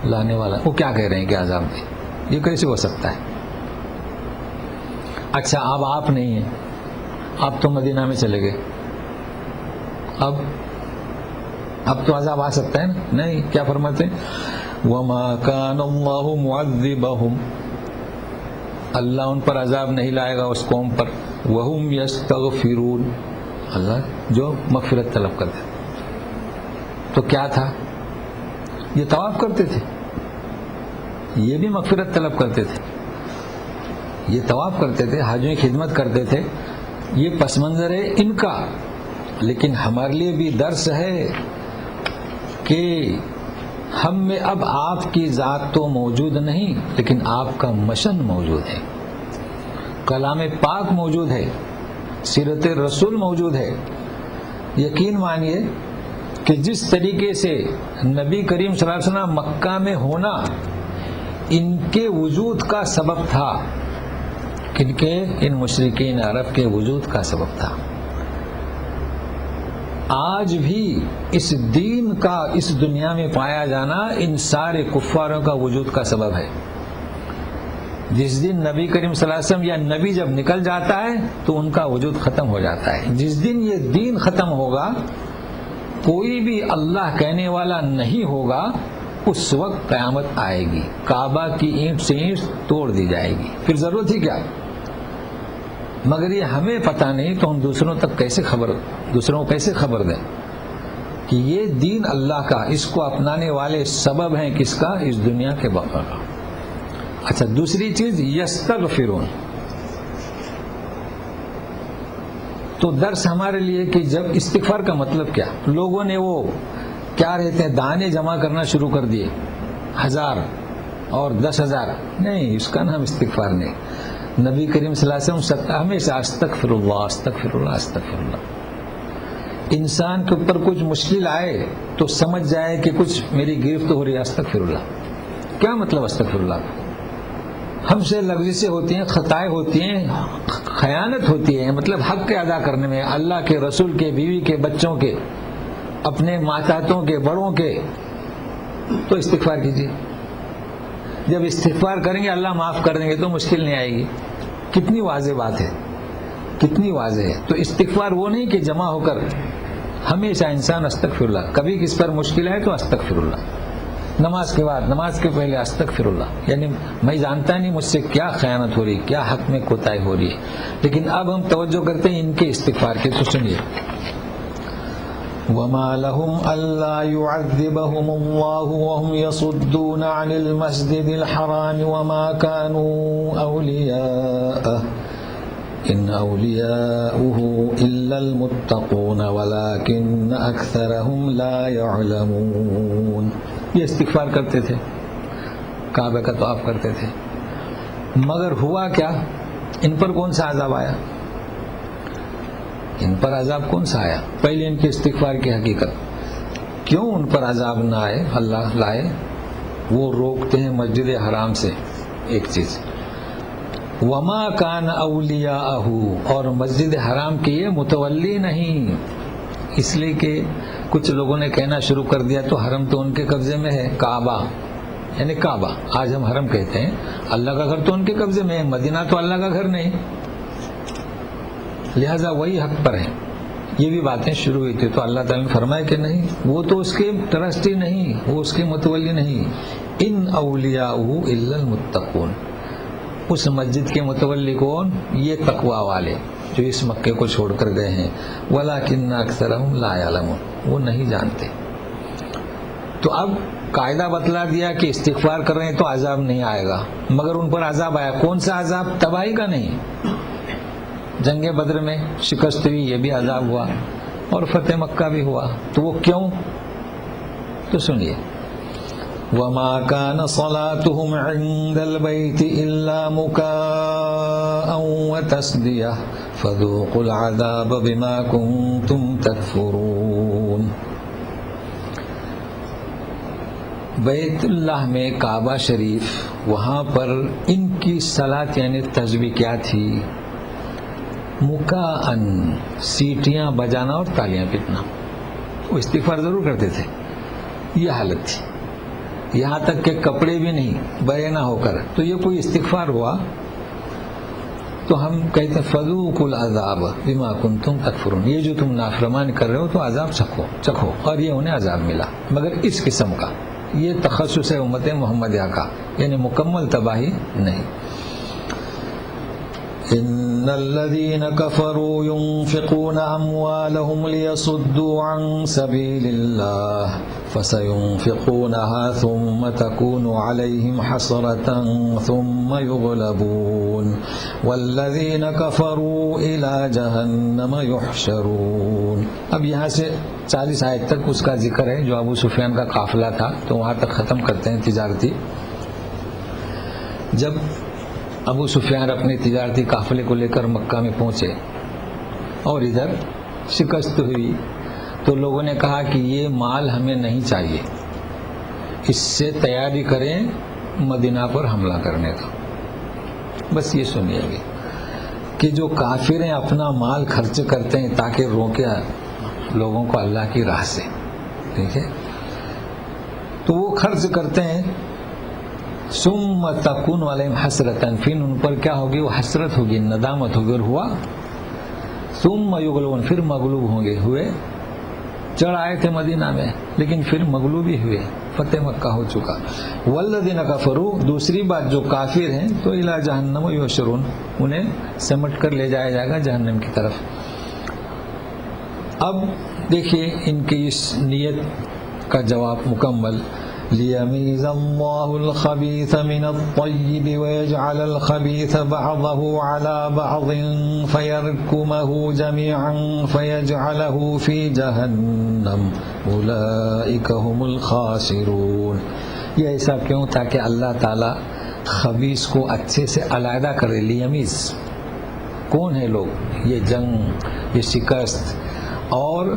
لانے والا. وہ کیا کہہ رہے ہیں کہ عذاب دے؟ یہ کیسے ہو سکتا ہے؟ اچھا اب آپ نہیں ہیں، آپ تو مدینہ میں چلے گئے، اب تو عذاب آ سکتا ہے نا؟ نہیں. کیا فرماتے ہیں؟ وَمَا كَانَ اللَّهُ مُعَذِّبَهُمْ، اللہ ان پر عذاب نہیں لائے گا اس قوم پر. وَهُمْ يَسْتَغْفِرُونَ، اللہ جو مغفرت طلب کرتے. تو کیا تھا؟ یہ طواف کرتے تھے، یہ بھی مغفرت طلب کرتے تھے، یہ طواف کرتے تھے، حاجوں کی خدمت کرتے تھے. یہ پس منظر ہے ان کا، لیکن ہمارے لیے بھی درس ہے کہ ہم میں اب آپ کی ذات تو موجود نہیں، لیکن آپ کا مشن موجود ہے، کلام پاک موجود ہے، سیرت رسول موجود ہے. یقین مانیے کہ جس طریقے سے نبی کریم صلی اللہ علیہ وسلم مکہ میں ہونا ان کے وجود کا سبب تھا، کن کے؟ ان مشرکین عرب کے وجود کا سبب تھا. آج بھی اس دین کا اس دنیا میں پایا جانا ان سارے کفاروں کا وجود کا سبب ہے. جس دن نبی کریم صلی اللہ علیہ وسلم یا نبی جب نکل جاتا ہے تو ان کا وجود ختم ہو جاتا ہے. جس دن یہ دین ختم ہوگا، کوئی بھی اللہ کہنے والا نہیں ہوگا، اس وقت قیامت آئے گی، کعبہ کی اینٹ سے اینٹ توڑ دی جائے گی، پھر ضرورت ہی کیا. مگر یہ ہمیں پتہ نہیں تو ہم دوسروں کو کیسے خبر دیں کہ یہ دین اللہ کا، اس کو اپنانے والے سبب ہیں کس کا؟ اس دنیا کے بقا کا. اچھا دوسری چیز یستغفرون. تو درس ہمارے لیے کہ جب استغفار کا مطلب کیا، لوگوں نے وہ کیا رہتے ہیں دانے جمع کرنا شروع کر دیے، 1000 اور 10,000. نہیں، اس کا نام استغفار نہیں. نبی کریم صلی اللہ علیہ وسلم ہمیشہ استغفر اللہ استغفر اللہ استغفر اللہ. انسان کے اوپر کچھ مشکل آئے تو سمجھ جائے کہ کچھ میری گرفت ہو رہی ہے، استغفر اللہ. کیا مطلب استغفر اللہ؟ ہم سے لغزشیں ہوتی ہیں، خطائیں ہوتی ہیں، خیانت ہوتی ہے، مطلب حق کے ادا کرنے میں، اللہ کے رسول کے، بیوی کے، بچوں کے، اپنے ماتحتوں کے، بڑوں کے. تو استغفار کیجیے. جب استغفار کریں گے اللہ معاف کر دیں گے تو مشکل نہیں آئے گی. کتنی واضح بات ہے، کتنی واضح ہے. تو استغفار وہ نہیں کہ جمع ہو کر ہمیشہ انسان استغفر اللہ، کبھی کس پر مشکل ہے تو استغفر اللہ، نماز کے بعد، نماز کے پہلے استغفر اللہ. یعنی میں جانتا نہیں مجھ سے کیا خیانت ہو رہی، کیا حق میں کوتاہی ہو رہی ہے. لیکن اب ہم توجہ کرتے ہیں ان کے استغفار کے. تو سنیے وَمَا لَهُمْ أَلَّا يُعَذِّبَهُمُ اللَّهُ وَهُمْ يَصُدُّونَ عَنِ الْمَسْجِدِ الْحَرَامِ وَمَا كَانُوا أَوْلِيَاءَهُ إِنْ أَوْلِيَاؤُهُ إِلَّا الْمُتَّقُونَ وَلَكِنَّ أَكْثَرَهُمْ لَا يَعْلَمُونَ. یہ استغفار کرتے تھے، کعبہ کا طواف کرتے تھے، مگر ہوا کیا؟ ان پر کون سا عذاب آیا؟ ان پر عذاب کون سا آیا؟ پہلے ان کے استغفار کی حقیقت. کیوں ان پر عذاب نہ آئے اللہ لائے؟ وہ روکتے ہیں مسجد حرام سے ایک چیز، وما کان اولیاءہ، اور مسجد حرام کے یہ متولی نہیں. اس لیے کہ کچھ لوگوں نے کہنا شروع کر دیا تو حرم تو ان کے قبضے میں ہے، کعبہ یعنی کعبہ آج ہم حرم کہتے ہیں، اللہ کا گھر تو ان کے قبضے میں ہے، مدینہ تو اللہ کا گھر نہیں. لہذا وہی حق پر ہے. یہ بھی باتیں شروع ہوئی تھی تو اللہ تعالیٰ نے فرمایا کہ نہیں، وہ تو اس کے ٹرسٹی نہیں، وہ اس کے متولی نہیں. ان اولیاءہ الا المتقون، اس مسجد کے متولی کون؟ یہ تقوی والے جو اس مکے کو چھوڑ کر گئے ہیں. ولکن اکثرهم لا یعلمون، وہ نہیں جانتے. تو اب قاعدہ بتلا دیا کہ استغفار کر رہے ہیں تو عذاب نہیں آئے گا، مگر ان پر عذاب آیا. کون سا عذاب؟ تباہی کا نہیں. جنگ بدر میں شکست ہوئی، یہ بھی عذاب ہوا، اور فتح مکہ بھی ہوا. تو وہ کیوں؟ تو سنیے. وَمَا كَانَ صَلَاتُهُمْ عِندَ الْبَيْتِ إِلَّا مُكَاءً وَتَصْدِيَةً فَذُوقُوا الْعَذَابَ بِمَا كُنتُمْ تَكْفُرُونَ. بیت اللہ میں کعبہ شریف، وہاں پر ان کی صلاۃ یعنی تسبیح کیا تھی؟ مکاءً، سیٹیاں بجانا اور تالیاں پیٹنا. وہ استغفار ضرور کرتے تھے. یہ حالت تھی. یہاں تک کہ کپڑے بھی نہیں، بے نہ ہو کر. تو یہ کوئی استغفار ہوا؟ تو ہم کہتے ہیں فذوقوا العذاب بما کنتم تکفرون، یہ جو تم نافرمانی کر رہے ہو تو عذاب چکھو. اور یہ انہیں عذاب ملا، مگر اس قسم کا. یہ تخصص ہے امت محمدیہ کا، یعنی مکمل تباہی نہیں. ان الذين كفروا ينفقون اموالهم ليصدوا عن سبيل الله فسينفقونها ثم تكون عليهم حسرة ثم يغلبون والذين كفروا الى جهنم يحشرون. اب یہاں سے 40 آیت تک اس کا ذکر ہے جو ابو سفیان کا قافلہ تھا. تو وہاں تک ختم کرتے ہیں تجارتی. جب ابو سفیان اپنے تجارتی قافلے کو لے کر مکہ میں پہنچے اور ادھر شکست ہوئی، تو لوگوں نے کہا کہ یہ مال ہمیں نہیں چاہیے، اس سے تیاری کریں مدینہ پر حملہ کرنے کا. بس یہ سنیے گے کہ جو کافر ہیں اپنا مال خرچ کرتے ہیں تاکہ روکے لوگوں کو اللہ کی راہ سے. ٹھیک ہے، تو وہ خرچ کرتے ہیں. ثم تکون علیہم حسرتاً، پھر ان پر کیا ہوگی؟ وہ حسرت ہوگی، ندامت ہوگی. اور ہوا ثم یغلبون، پھر مغلوب ہوں گے. ہوئے، چڑھ آئے تھے مدینہ میں لیکن پھر مغلوب ہی ہوئے، فتح مکہ ہو چکا. والذین کفروا، دوسری بات جو کافر ہیں تو الی جہنم یحشرون، انہیں سمٹ کر لے جایا جائے گا جہنم کی طرف. اب دیکھیے ان کی اس نیت کا جواب مکمل. لِيَمِيزَ اللَّهُ الْخَبِيثَ مِنَ الطَّيِّبِ وَيَجْعَلَ الْخَبِيثَ بَعْضَهُ عَلَى بَعْضٍ فَيَرْكُمَهُ جَمِيعًا فَيَجْعَلَهُ فِي جَهَنَّمَ أُولَئِكَ هُمُ الْخَاسِرُونَ. یہ ایسا کیوں؟ تاکہ اللہ تعالیٰ خبیث کو اچھے سے علیحدہ کرے. لیمیز کون ہے لوگ؟ یہ جنگ، یہ شکست، اور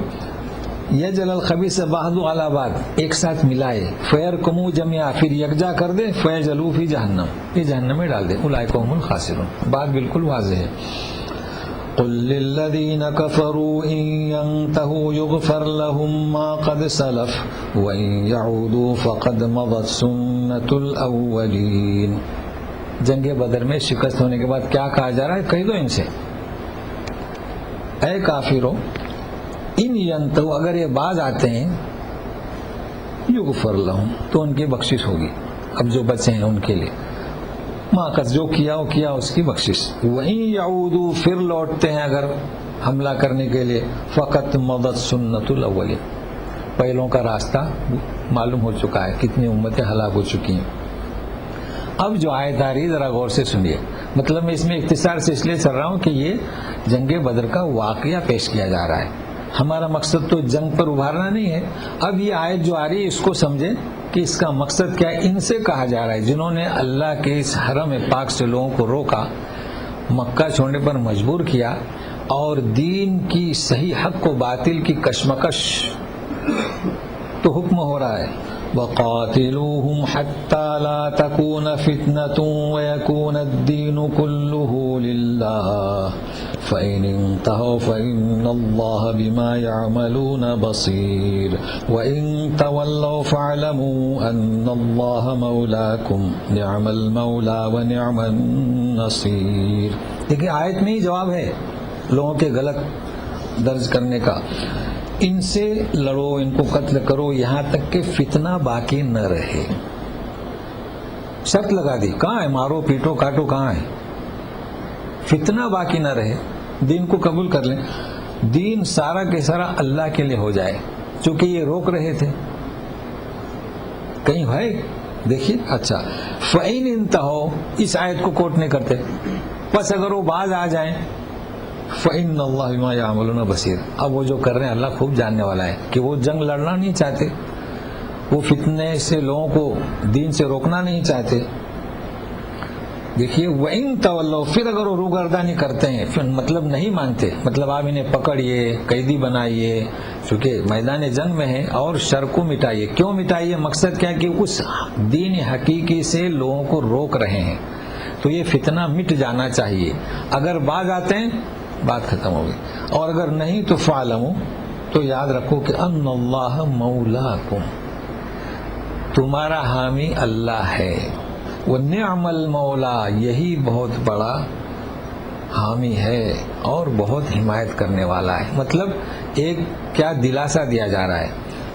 یجعل الخبیث بعض علی بعض، ایک ساتھ ملائے. فیرکموا جميعا، پھر یکجا کر دے. فیجعلوا فی جہنم، یہ جہنم میں ڈال دے. اولئک هم الخاسرون. بات بالکل واضح ہے. قل للذین کفروا ان ينتهوا یغفر لهم ما قد سلف وان يعودوا فقد مضت سنة الاولین. جنگ بدر میں شکست ہونے کے بعد کیا کہا جا رہا ہے؟ کہہ دو ان سے، اے کافروں، ان ینتہو، اگر یہ باز آتے ہیں، یغفر لہم، تو ان کی بخشش ہوگی. اب جو بچے ہیں ان کے لیے ما قد، جو کیا وہ کیا، اس کی بخشش. وہیں یعودو، پھر لوٹتے ہیں اگر حملہ کرنے کے لیے، فقط مضت سنت الاولین، پہلوں کا راستہ معلوم ہو چکا ہے، کتنی امتیں ہلاک ہو چکی ہیں. اب جو آیت آ رہی ذرا غور سے سنیے. مطلب میں اس میں اختصار سے اس لیے چل رہا ہوں کہ یہ جنگ بدر کا واقعہ پیش کیا جا رہا ہے. ہمارا مقصد تو جنگ پر ابھارنا نہیں ہے. اب یہ آیت جو آ رہی ہے اس کو سمجھیں کہ اس کا مقصد کیا ہے. ان سے کہا جا رہا ہے جنہوں نے اللہ کے اس حرم پاک سے لوگوں کو روکا، مکہ چھوڑنے پر مجبور کیا، اور دین کی صحیح حق کو باطل کی کشمکش. تو حکم ہو رہا ہے وَقَاتِلُوهُمْ حَتَّى لَا تَكُونَ فِتْنَةٌ وَيَكُونَ الدِّينُ كُلُّهُ لِلَّهِ فَإِنِ انْتَهَوْا فَإِنَّ اللَّهَ بِمَا يَعْمَلُونَ بَصِيرٌ وَإِن تَوَلَّوْا فَاعْلَمُوا أَنَّ اللَّهَ مَوْلَاكُمْ نِعْمَ الْمَوْلَى وَنِعْمَ النَّصِيرُ. دیکھیں آیت میں ہی جواب ہے. لوگوں کے غلط درج کرنے کا، ان سے لڑو، ان کو قتل کرو یہاں تک کہ فتنہ باقی نہ رہے. شرط لگا دی، کہاں ہے مارو پیٹو کاٹو، کہاں ہے، فتنہ باقی نہ رہے، دین کو قبول کر لیں، دین سارا کے سارا اللہ کے لیے ہو جائے. چونکہ یہ روک رہے تھے، کہیں ہے دیکھیے. اچھا فَإِنِ انتہو، اس آیت کو کوٹ نہیں کرتے، بس اگر وہ باز آ جائیں فَإِنَّ اللَّهَ بِمَا يَعْمَلُونَ بَصِيرٌ. اب وہ جو کر رہے ہیں اللہ خوب جاننے والا ہے کہ وہ جنگ لڑنا نہیں چاہتے، وہ فتنے سے لوگوں کو دین سے روکنا نہیں چاہتے. دیکھیے وَإِن تَوَلَّوْا، پھر اگر وہ روگردانی کرتے ہیں، پھر مطلب نہیں مانتے، مطلب آپ انہیں پکڑیے، قیدی بنائیے، چونکہ میدان جنگ میں ہے، اور شر کو مٹائیے. کیوں مٹائیے؟ مقصد کیا کہ اس دین حقیقی سے لوگوں کو روک رہے ہیں، تو یہ فتنہ مٹ جانا چاہیے. اگر باز آتے ہیں بات ختم ہوگی، اور اگر نہیں تو فَاعْلَمُوا، تو یاد رکھو کہ ان اللہ مولاکم، تمہارا حامی اللہ ہے. وَنِعْمَ الْمَوْلَى، یہی بہت بڑا حامی ہے اور بہت حمایت کرنے والا ہے. مطلب ایک کیا دلاسا دیا جا رہا ہے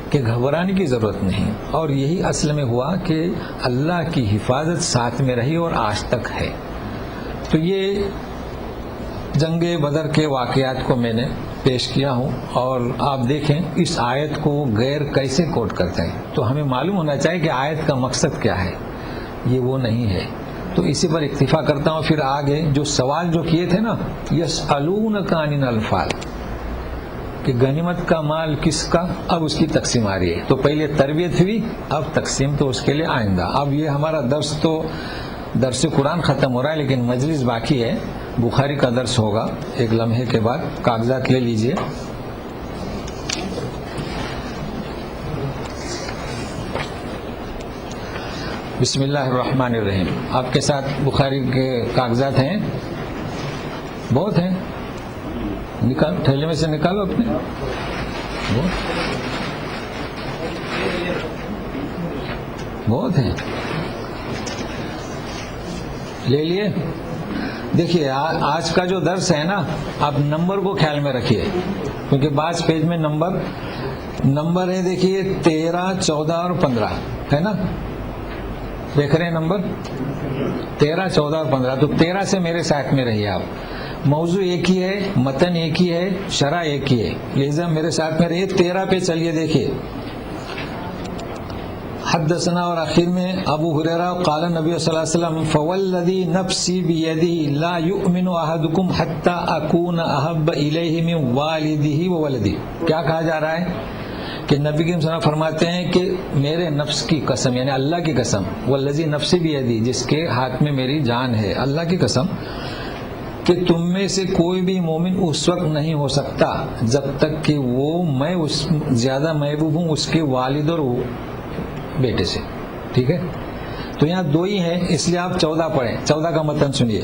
کہ گھبرانے کی ضرورت نہیں، اور یہی اصل میں ہوا کہ اللہ کی حفاظت ساتھ میں رہی اور آج تک ہے. تو یہ جنگ بدر کے واقعات کو میں نے پیش کیا ہوں، اور آپ دیکھیں اس آیت کو غیر کیسے کوٹ کرتے ہیں. تو ہمیں معلوم ہونا چاہیے کہ آیت کا مقصد کیا ہے، یہ وہ نہیں ہے. تو اسی پر اکتفا کرتا ہوں. پھر آگے جو سوال جو کیے تھے نا، یسألونک عن الانفال، کہ غنیمت کا مال کس کا، اب اس کی تقسیم آ رہی ہے. تو پہلے تربیت ہوئی، اب تقسیم تو اس کے لیے آئندہ. اب یہ ہمارا درس قرآن ختم ہو رہا ہے، لیکن مجلس باقی ہے. بخاری کا درس ہوگا ایک لمحے کے بعد. کاغذات لے لیجئے. بسم اللہ الرحمن الرحیم. آپ کے ساتھ بخاری کے کاغذات ہیں؟ بہت ہیں، نکال تھیلے میں سے نکالو اپنے. بہت ہیں، لے لیے. دیکھیے آج کا جو درس ہے نا، آپ نمبر کو خیال میں رکھیے، کیونکہ بعض پیج میں نمبر ہے. دیکھیے 13، 14 اور 15 ہے نا، دیکھ رہے ہیں نمبر 13، 14 اور 15. تو 13 سے میرے ساتھ میں رہیے آپ. موضوع ایک ہی ہے، متن ایک ہی ہے، شرح ایک ہی ہے، لہذا میرے ساتھ میں رہیے. 13 پہ چلیے. دیکھیے حدثنا، اور آخر میں ابو ہریرہ قال نبی صلی اللہ علیہ وسلم فوالذی نفسی بیدہ لا یؤمن احدکم حتی اکون احب الیہ من والدہ وولدہ. کیا کہا جا رہا ہے کہ نبی کریم صلی اللہ علیہ وسلم فرماتے ہیں کہ میرے نفس کی قسم، یعنی اللہ کی قسم، والذی نفسی بیدہ، جس کے ہاتھ میں میری جان ہے، اللہ کی قسم، کہ تم میں سے کوئی بھی مومن اس وقت نہیں ہو سکتا جب تک کہ میں اس زیادہ محبوب ہوں اس کے والد اور بیٹے سے. ٹھیک ہے، تو یہاں 2 ہی ہیں، اس لیے آپ 14 پڑھیں. 14 کا متن سنیے.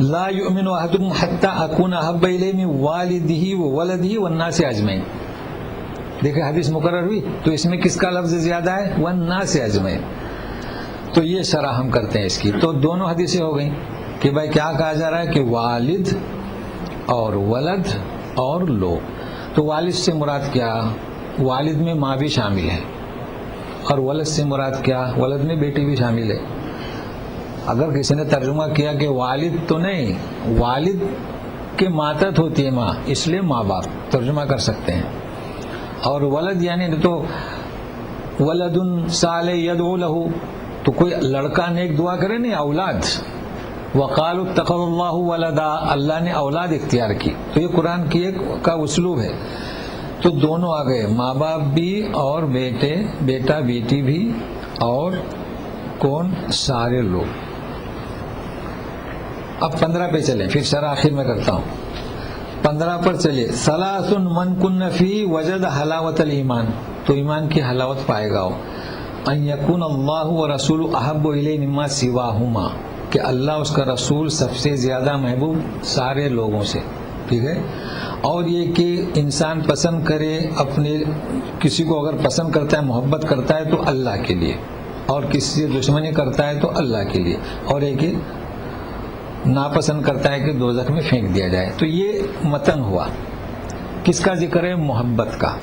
لا یؤمن احدکم حتی اکون احب الیہ من والدہ وولدہ والناس اجمعین. دیکھیں حدیث مقرر ہوئی، تو اس میں کس کا لفظ زیادہ ہے؟ والناس اجمعین. تو یہ شرح ہم کرتے ہیں اس کی. تو دونوں حدیثیں ہو گئیں کہ بھائی کیا کہا جا رہا ہے کہ والد اور ولد اور لوگ. تو والد سے مراد کیا؟ والد میں ماں بھی شامل ہے، اور ولد سے مراد کیا؟ ولد میں بیٹی بھی شامل ہے. اگر کسی نے ترجمہ کیا کہ والد تو نہیں، والد کے ماتحت ہوتی ہے ماں، اس لیے ماں باپ ترجمہ کر سکتے ہیں. اور ولد یعنی تو ولد صالح یدعو لہ، تو کوئی لڑکا نیک دعا کرے نہیں، اولاد. وقالوا اتخذ اللہ ولدا، اللہ نے اولاد اختیار کی. تو یہ قرآن کی کا اسلوب ہے. تو دونوں آ گئے، ماں باپ بھی اور بیٹا بیٹی بھی، اور کون؟ سارے لوگ. اب 15 پہ چلیں، پھر شرح آخر میں کرتا ہوں. 15 پر چلیے. ثلاث من کن فی وجد حلاوت الایمان، تو ایمان کی حلاوت پائے گا. ان یکون اللہ ورسول احب الیہ مما سواہما، کہ اللہ اس کا رسول سب سے زیادہ محبوب سارے لوگوں سے. ٹھیک ہے. اور یہ کہ انسان پسند کرے اپنے کسی کو، اگر پسند کرتا ہے محبت کرتا ہے تو اللہ کے لیے، اور کسی سے دشمنی کرتا ہے تو اللہ کے لیے. اور ایک ناپسند کرتا ہے کہ دوزخ میں پھینک دیا جائے. تو یہ متن ہوا. کس کا ذکر ہے؟ محبت کا.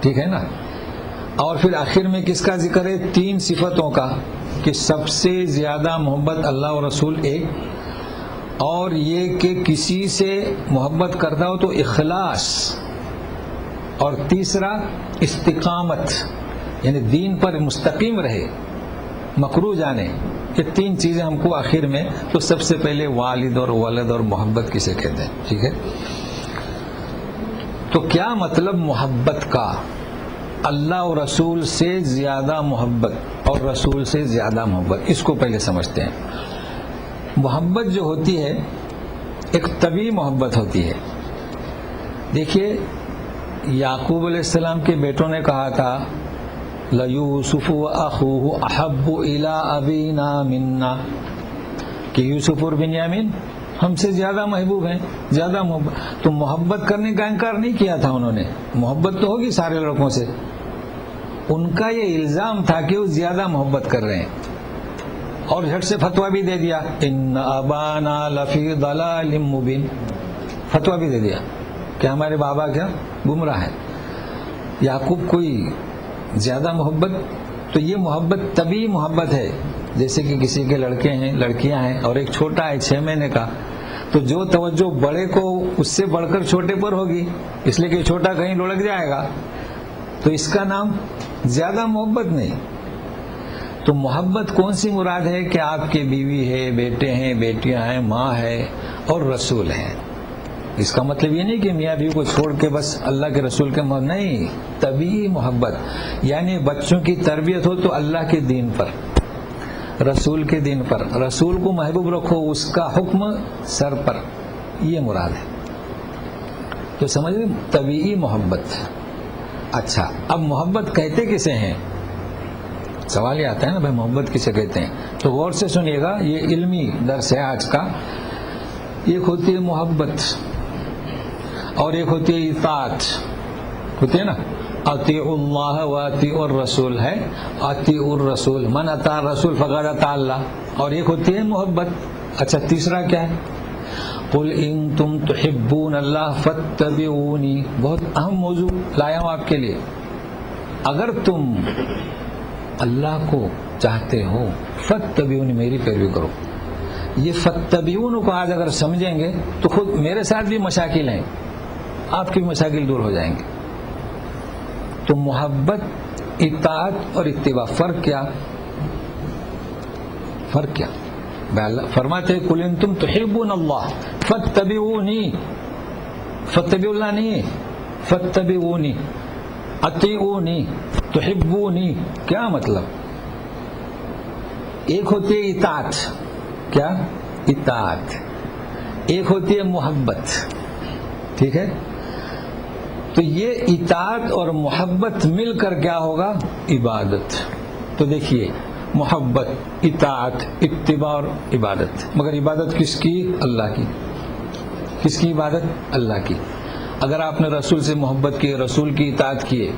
ٹھیک ہے نا. اور پھر آخر میں کس کا ذکر ہے؟ 3 صفتوں کا کہ سب سے زیادہ محبت اللہ اور رسول ایک، اور یہ کہ کسی سے محبت کرتا ہو تو اخلاص، اور تیسرا استقامت یعنی دین پر مستقیم رہے، مکروہ جانے. یہ 3 چیزیں ہم کو آخر میں. تو سب سے پہلے والد اور ولد اور محبت کسے کہتے ہیں. ٹھیک ہے. تو کیا مطلب محبت کا؟ اللہ اور رسول سے زیادہ محبت اور رسول سے زیادہ محبت. اس کو پہلے سمجھتے ہیں. محبت جو ہوتی ہے ایک طبیعی محبت ہوتی ہے. دیکھیے یعقوب علیہ السلام کے بیٹوں نے کہا تھا لَيُوسُفُ وَأَخُوهُ أَحَبُّ إِلَىٰ أَبِينَا مِنَّا، کہ یوسف اور بنیامین ہم سے زیادہ محبوب ہیں، زیادہ محبت. تو محبت کرنے کا انکار نہیں کیا تھا انہوں نے. محبت تو ہوگی سارے لڑکوں سے. ان کا یہ الزام تھا کہ وہ زیادہ محبت کر رہے ہیں، اور جھٹ سے فتویٰ بھی دے دیا ان ابانا لفی ضلال مبین. فتویٰ بھی دے دیا کہ ہمارے بابا کیا گمراہ ہے. یعقوب کوئی زیادہ محبت؟ تو یہ محبت طبیعی محبت ہے. جیسے کہ کسی کے لڑکے ہیں، لڑکیاں ہیں، اور ایک چھوٹا ہے 6 مہینے کا، تو جو توجہ بڑے کو اس سے بڑھ کر چھوٹے پر ہوگی، اس لیے کہ چھوٹا کہیں لڑک جائے گا. تو اس کا نام زیادہ محبت نہیں. تو محبت کون سی مراد ہے؟ کہ آپ کے بیوی ہے، بیٹے ہیں، بیٹیاں ہیں، ماں ہے اور رسول ہیں. اس کا مطلب یہ نہیں کہ میاں بیوی کو چھوڑ کے بس اللہ کے رسول کے محبت نہیں. طبیعی محبت یعنی بچوں کی تربیت ہو تو اللہ کے دین پر، رسول کے دین پر، رسول کو محبوب رکھو، اس کا حکم سر پر، یہ مراد ہے. تو سمجھ لیں طبیعی محبت. اچھا اب محبت کہتے کسے ہیں؟ سوال یہ آتا ہے نا بھائی محبت کسے کہتے ہیں. تو غور سے سنیے گا، یہ علمی درس ہے آج کا. ایک ہوتی ہے محبت اور ایک ہوتی ہے اطاعت. ہوتی ہے نا، اطیعوا اللہ و اطیعوا الرسول ہے، اطیعوا الرسول، من اطاع الرسول فقد اطاع اللہ. اور ایک ہوتی ہے محبت. اچھا تیسرا کیا ہے؟ قل ان تم تحبون اللہ فاتبعونی. بہت اہم موضوع لایا ہوں آپ کے لیے. اگر تم اللہ کو چاہتے ہو فاتبعونی، میری پیروی کرو. یہ فتبیون کو آج اگر سمجھیں گے تو خود میرے ساتھ بھی مشاکل ہیں، آپ کی مشاکل دور ہو جائیں گے. تو محبت، اطاعت اور اتباع، فرق کیا؟ فرق کیا؟ فرماتے قل ان تم تحبون اللہ فاتبعونی. فتبعوا اللہ نہیں، فاتبعونی، اطیعونی، تحبونی. کیا مطلب؟ ایک ہوتی ہے اطاعت. کیا؟ اطاعت. ایک ہوتی ہے محبت. ٹھیک ہے. تو یہ اطاعت اور محبت مل کر کیا ہوگا؟ عبادت. تو دیکھیے محبت، اطاعت، اتباع اور عبادت. مگر عبادت کس کی؟ اللہ کی. کس کی عبادت؟ اللہ کی. اگر آپ نے رسول سے محبت کی، رسول کی اطاعت کیے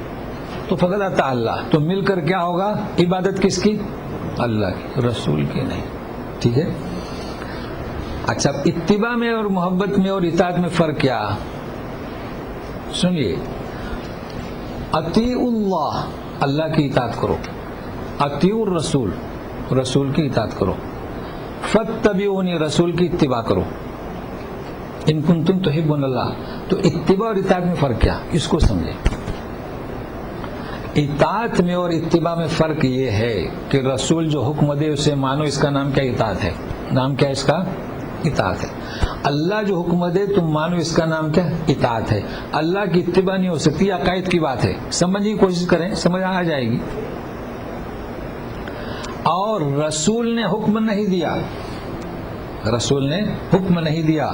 تو فقط اطاع اللہ. تو مل کر کیا ہوگا؟ عبادت کس کی؟ اللہ کی، رسول کی نہیں. ٹھیک ہے. اچھا اتباع میں اور محبت میں اور اطاعت میں فرق کیا؟ سنیے، اطیعوا اللہ، اللہ کی اطاعت کرو. اطیعوا الرسول، رسول کی اطاعت کرو. فاتبعونی، رسول کی اتباع کرو. ان کنتم تحبون اللہ. تو اتباع اور اطاعت میں فرق کیا؟ اس کو سمجھیں. اطاعت میں اور اتباع میں فرق یہ ہے کہ رسول جو حکم دے اسے مانو، اس کا نام کیا؟ اطاعت ہے. نام کیا اس کا؟ اطاعت ہے. اللہ جو حکم دے تم مانو، اس کا نام کیا؟ اطاعت ہے. اللہ کی اتباع نہیں ہو سکتی، عقائد کی بات ہے. سمجھنے کی کوشش کریں، سمجھ آ جائے گی. اور رسول نے حکم نہیں دیا، رسول نے حکم نہیں دیا،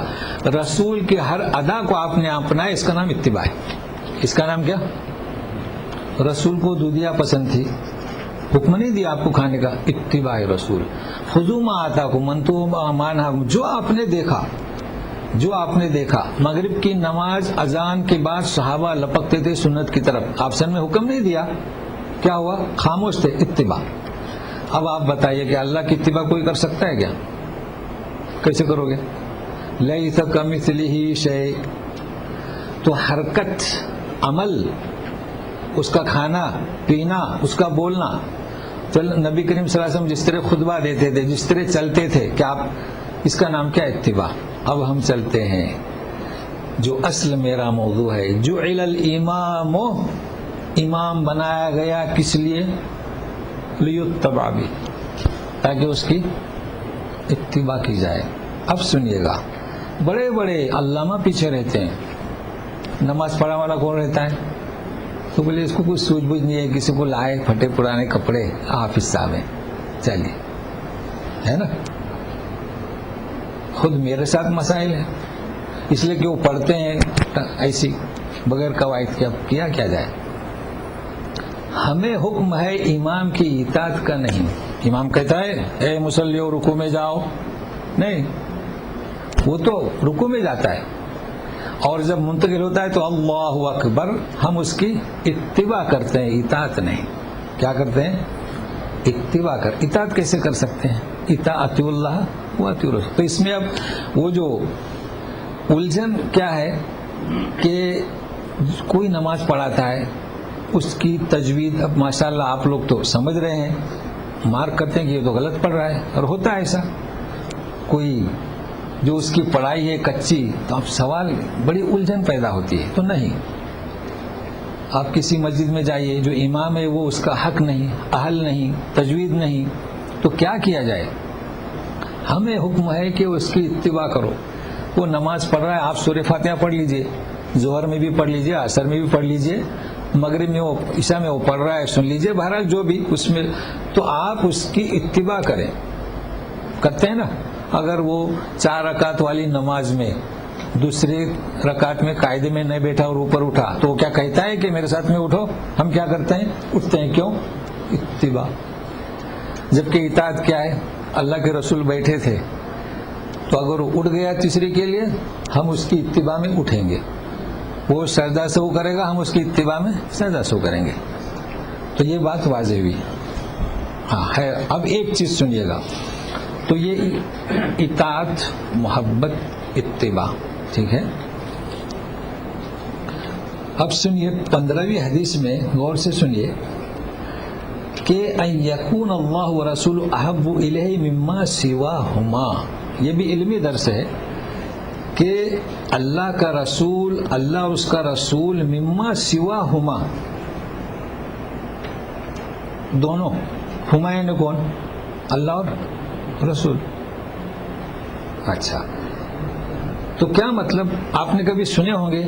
رسول کے ہر ادا کو آپ نے اپنایا، اس کا نام اتباع ہے. اس کا نام کیا؟ رسول کو دودھیا پسند تھی، حکم نہیں دیا آپ کو کھانے کا، اتباع رسول. خذوا ما آتاکم وانتهوا عما نهاکم. جو آپ نے دیکھا مغرب کی نماز اذان کے بعد صحابہ لپکتے تھے سنت کی طرف، آپ نے حکم نہیں دیا، کیا ہوا؟ خاموش تھے. اتباع. اب آپ بتائیے کہ اللہ کی اتباع کوئی کر سکتا ہے کیا؟ کیسے کرو گے؟ لیس کمثلہ شیء، تو حرکت، عمل، اس کا کھانا پینا، اس کا بولنا، تو نبی کریم صلی اللہ علیہ وسلم جس طرح خطبہ دیتے تھے، جس طرح چلتے تھے، کیا آپ اس کا نام کیا؟ اتباع۔ اب ہم چلتے ہیں جو اصل میرا موضوع ہے، جعل الامام، امام بنایا گیا کس لیے؟ لیتبع بھی، تاکہ اس کی اتباع کی جائے۔ اب سنیے گا، بڑے بڑے علامہ پیچھے رہتے ہیں، نماز پڑھا والا کون رہتا ہے؟ تو بولے اس کو کچھ سوجھ بوجھ نہیں ہے، کسی کو لائے پھٹے پرانے کپڑے، حافظ صاحب ہیں، چلیے، ہے نا؟ خود میرے ساتھ مسائل ہیں، اس لیے کہ وہ پڑھتے ہیں ایسی بغیر قواعد کے، اب کیا جائے؟ ہمیں حکم ہے امام کی اطاعت کا نہیں۔ امام کہتا ہے اے مصلیو رکوع میں جاؤ، نہیں، وہ تو رکوع میں جاتا ہے، اور جب منتقل ہوتا ہے تو اللہ اکبر، ہم اس کی اتباع کرتے ہیں، اطاعت نہیں۔ کیا کرتے ہیں؟ اتباع اطاعت کیسے کر سکتے ہیں؟ اطاعت اللہ و اطیعوا الرسول۔ تو اس میں اب وہ جو الجھن کیا ہے کہ کوئی نماز پڑھاتا ہے، اس کی تجوید، اب ماشاءاللہ آپ لوگ تو سمجھ رہے ہیں، مارک کرتے ہیں کہ یہ تو غلط پڑھ رہا ہے، اور ہوتا ہے ایسا، کوئی جو اس کی پڑھائی ہے کچی، تو اب سوال بڑی الجھن پیدا ہوتی ہے۔ تو نہیں، آپ کسی مسجد میں جائیے، جو امام ہے وہ اس کا حق نہیں، اہل نہیں، تجوید نہیں، تو کیا کیا جائے؟ ہمیں حکم ہے کہ اس کی اتباع کرو۔ وہ نماز پڑھ رہا ہے، آپ سورہ فاتحہ پڑھ لیجئے، ظہر میں بھی پڑھ لیجئے، عصر میں بھی پڑھ لیجئے، مغرب میں وہ، عشاء میں وہ پڑھ رہا ہے، سن لیجئے، بہرحال جو بھی اس میں، تو آپ اس کی اتباع کریں۔ کرتے ہیں نا؟ اگر وہ 4 رکعت والی نماز میں دوسری رکعت میں قاعدے میں نہیں بیٹھا اور اوپر اٹھا، تو وہ کیا کہتا ہے کہ میرے ساتھ میں اٹھو؟ ہم کیا کرتے ہیں؟ اٹھتے ہیں۔ کیوں؟ اتباع۔ جبکہ اطاعت کیا ہے؟ اللہ کے رسول بیٹھے تھے، تو اگر وہ اٹھ گیا تیسری کے لیے، ہم اس کی اتباع میں اٹھیں گے۔ وہ سجدہ سہو کرے گا، ہم اس کی اتباع میں سجدہ سہو کریں گے۔ تو یہ بات واضح ہوئی۔ ہاں ہے۔ اب ایک چیز سنیے گا، تو یہ اطاعت، محبت، اتباع، ٹھیک ہے؟ اب سنیے 15ویں حدیث میں غور سے سنیے کہ ان یکون اللہ ورسول احب الیہ مما سواہما، یہ بھی علمی درس ہے کہ اللہ کا رسول، اللہ اور اس کا رسول، مما سواہما، دونوں، ہما یعنی کون؟ اللہ اور رسول۔ اچھا، تو کیا مطلب؟ آپ نے کبھی سنے ہوں گے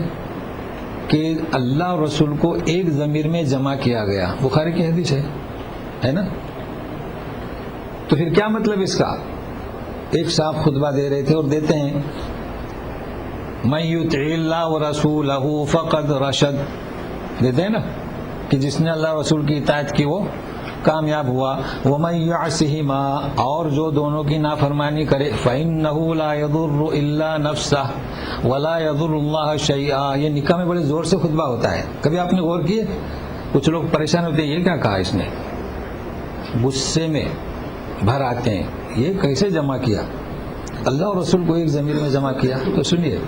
کہ اللہ اور رسول کو ایک ضمیر میں جمع کیا گیا، بخاری کی حدیث ہے نا؟ تو پھر کیا مطلب اس کا؟ ایک صاحب خطبہ دے رہے تھے اور دیتے ہیں من یطع اللہ ورسولہ فقد رشد، دیتے ہیں نا کہ جس نے اللہ رسول کی اطاعت کی وہ کامیاب ہوا۔ ومن یعصہما، اور جو دونوں کی نافرمانی کرے، فإنہ لا یضر الا نفسہ ولا یضر اللہ شیئا۔ یہ نکاح میں بڑے زور سے خطبہ ہوتا ہے، کبھی آپ نے غور کیے؟ کچھ لوگ پریشان ہوتے ہیں، یہ کیا کہا اس نے، غصے میں بھر آتے ہیں، یہ کیسے جمع کیا؟ اللہ اور رسول کو ایک ضمیر میں جمع کیا۔ تو سنیے،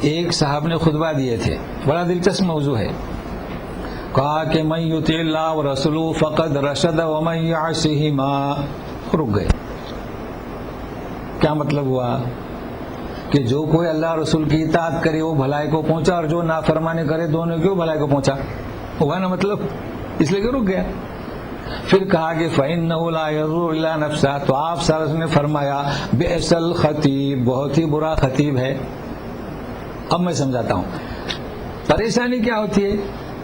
ایک صاحب نے خطبہ دیے تھے، بڑا دلچسپ موضوع ہے، کہا کہ من یطع اللہ ورسولہ فقد رشد ومن یعصہما، رک گئے۔ کیا مطلب ہوا؟ کہ جو کوئی اللہ رسول کی اطاعت کرے وہ بھلائی کو پہنچا، اور جو نافرمانی کرے دونوں کیوں بھلائی کو پہنچا، ہوا نا مطلب؟ اس لیے کہ رک گیا۔ پھر کہا کہ فإنہ لا یضر الا نفسہ، تو آپ صلی اللہ علیہ وسلم نے فرمایا بئس الخطیب، بہت ہی برا خطیب ہے۔ اب میں سمجھاتا ہوں پریشانی کیا ہوتی ہے۔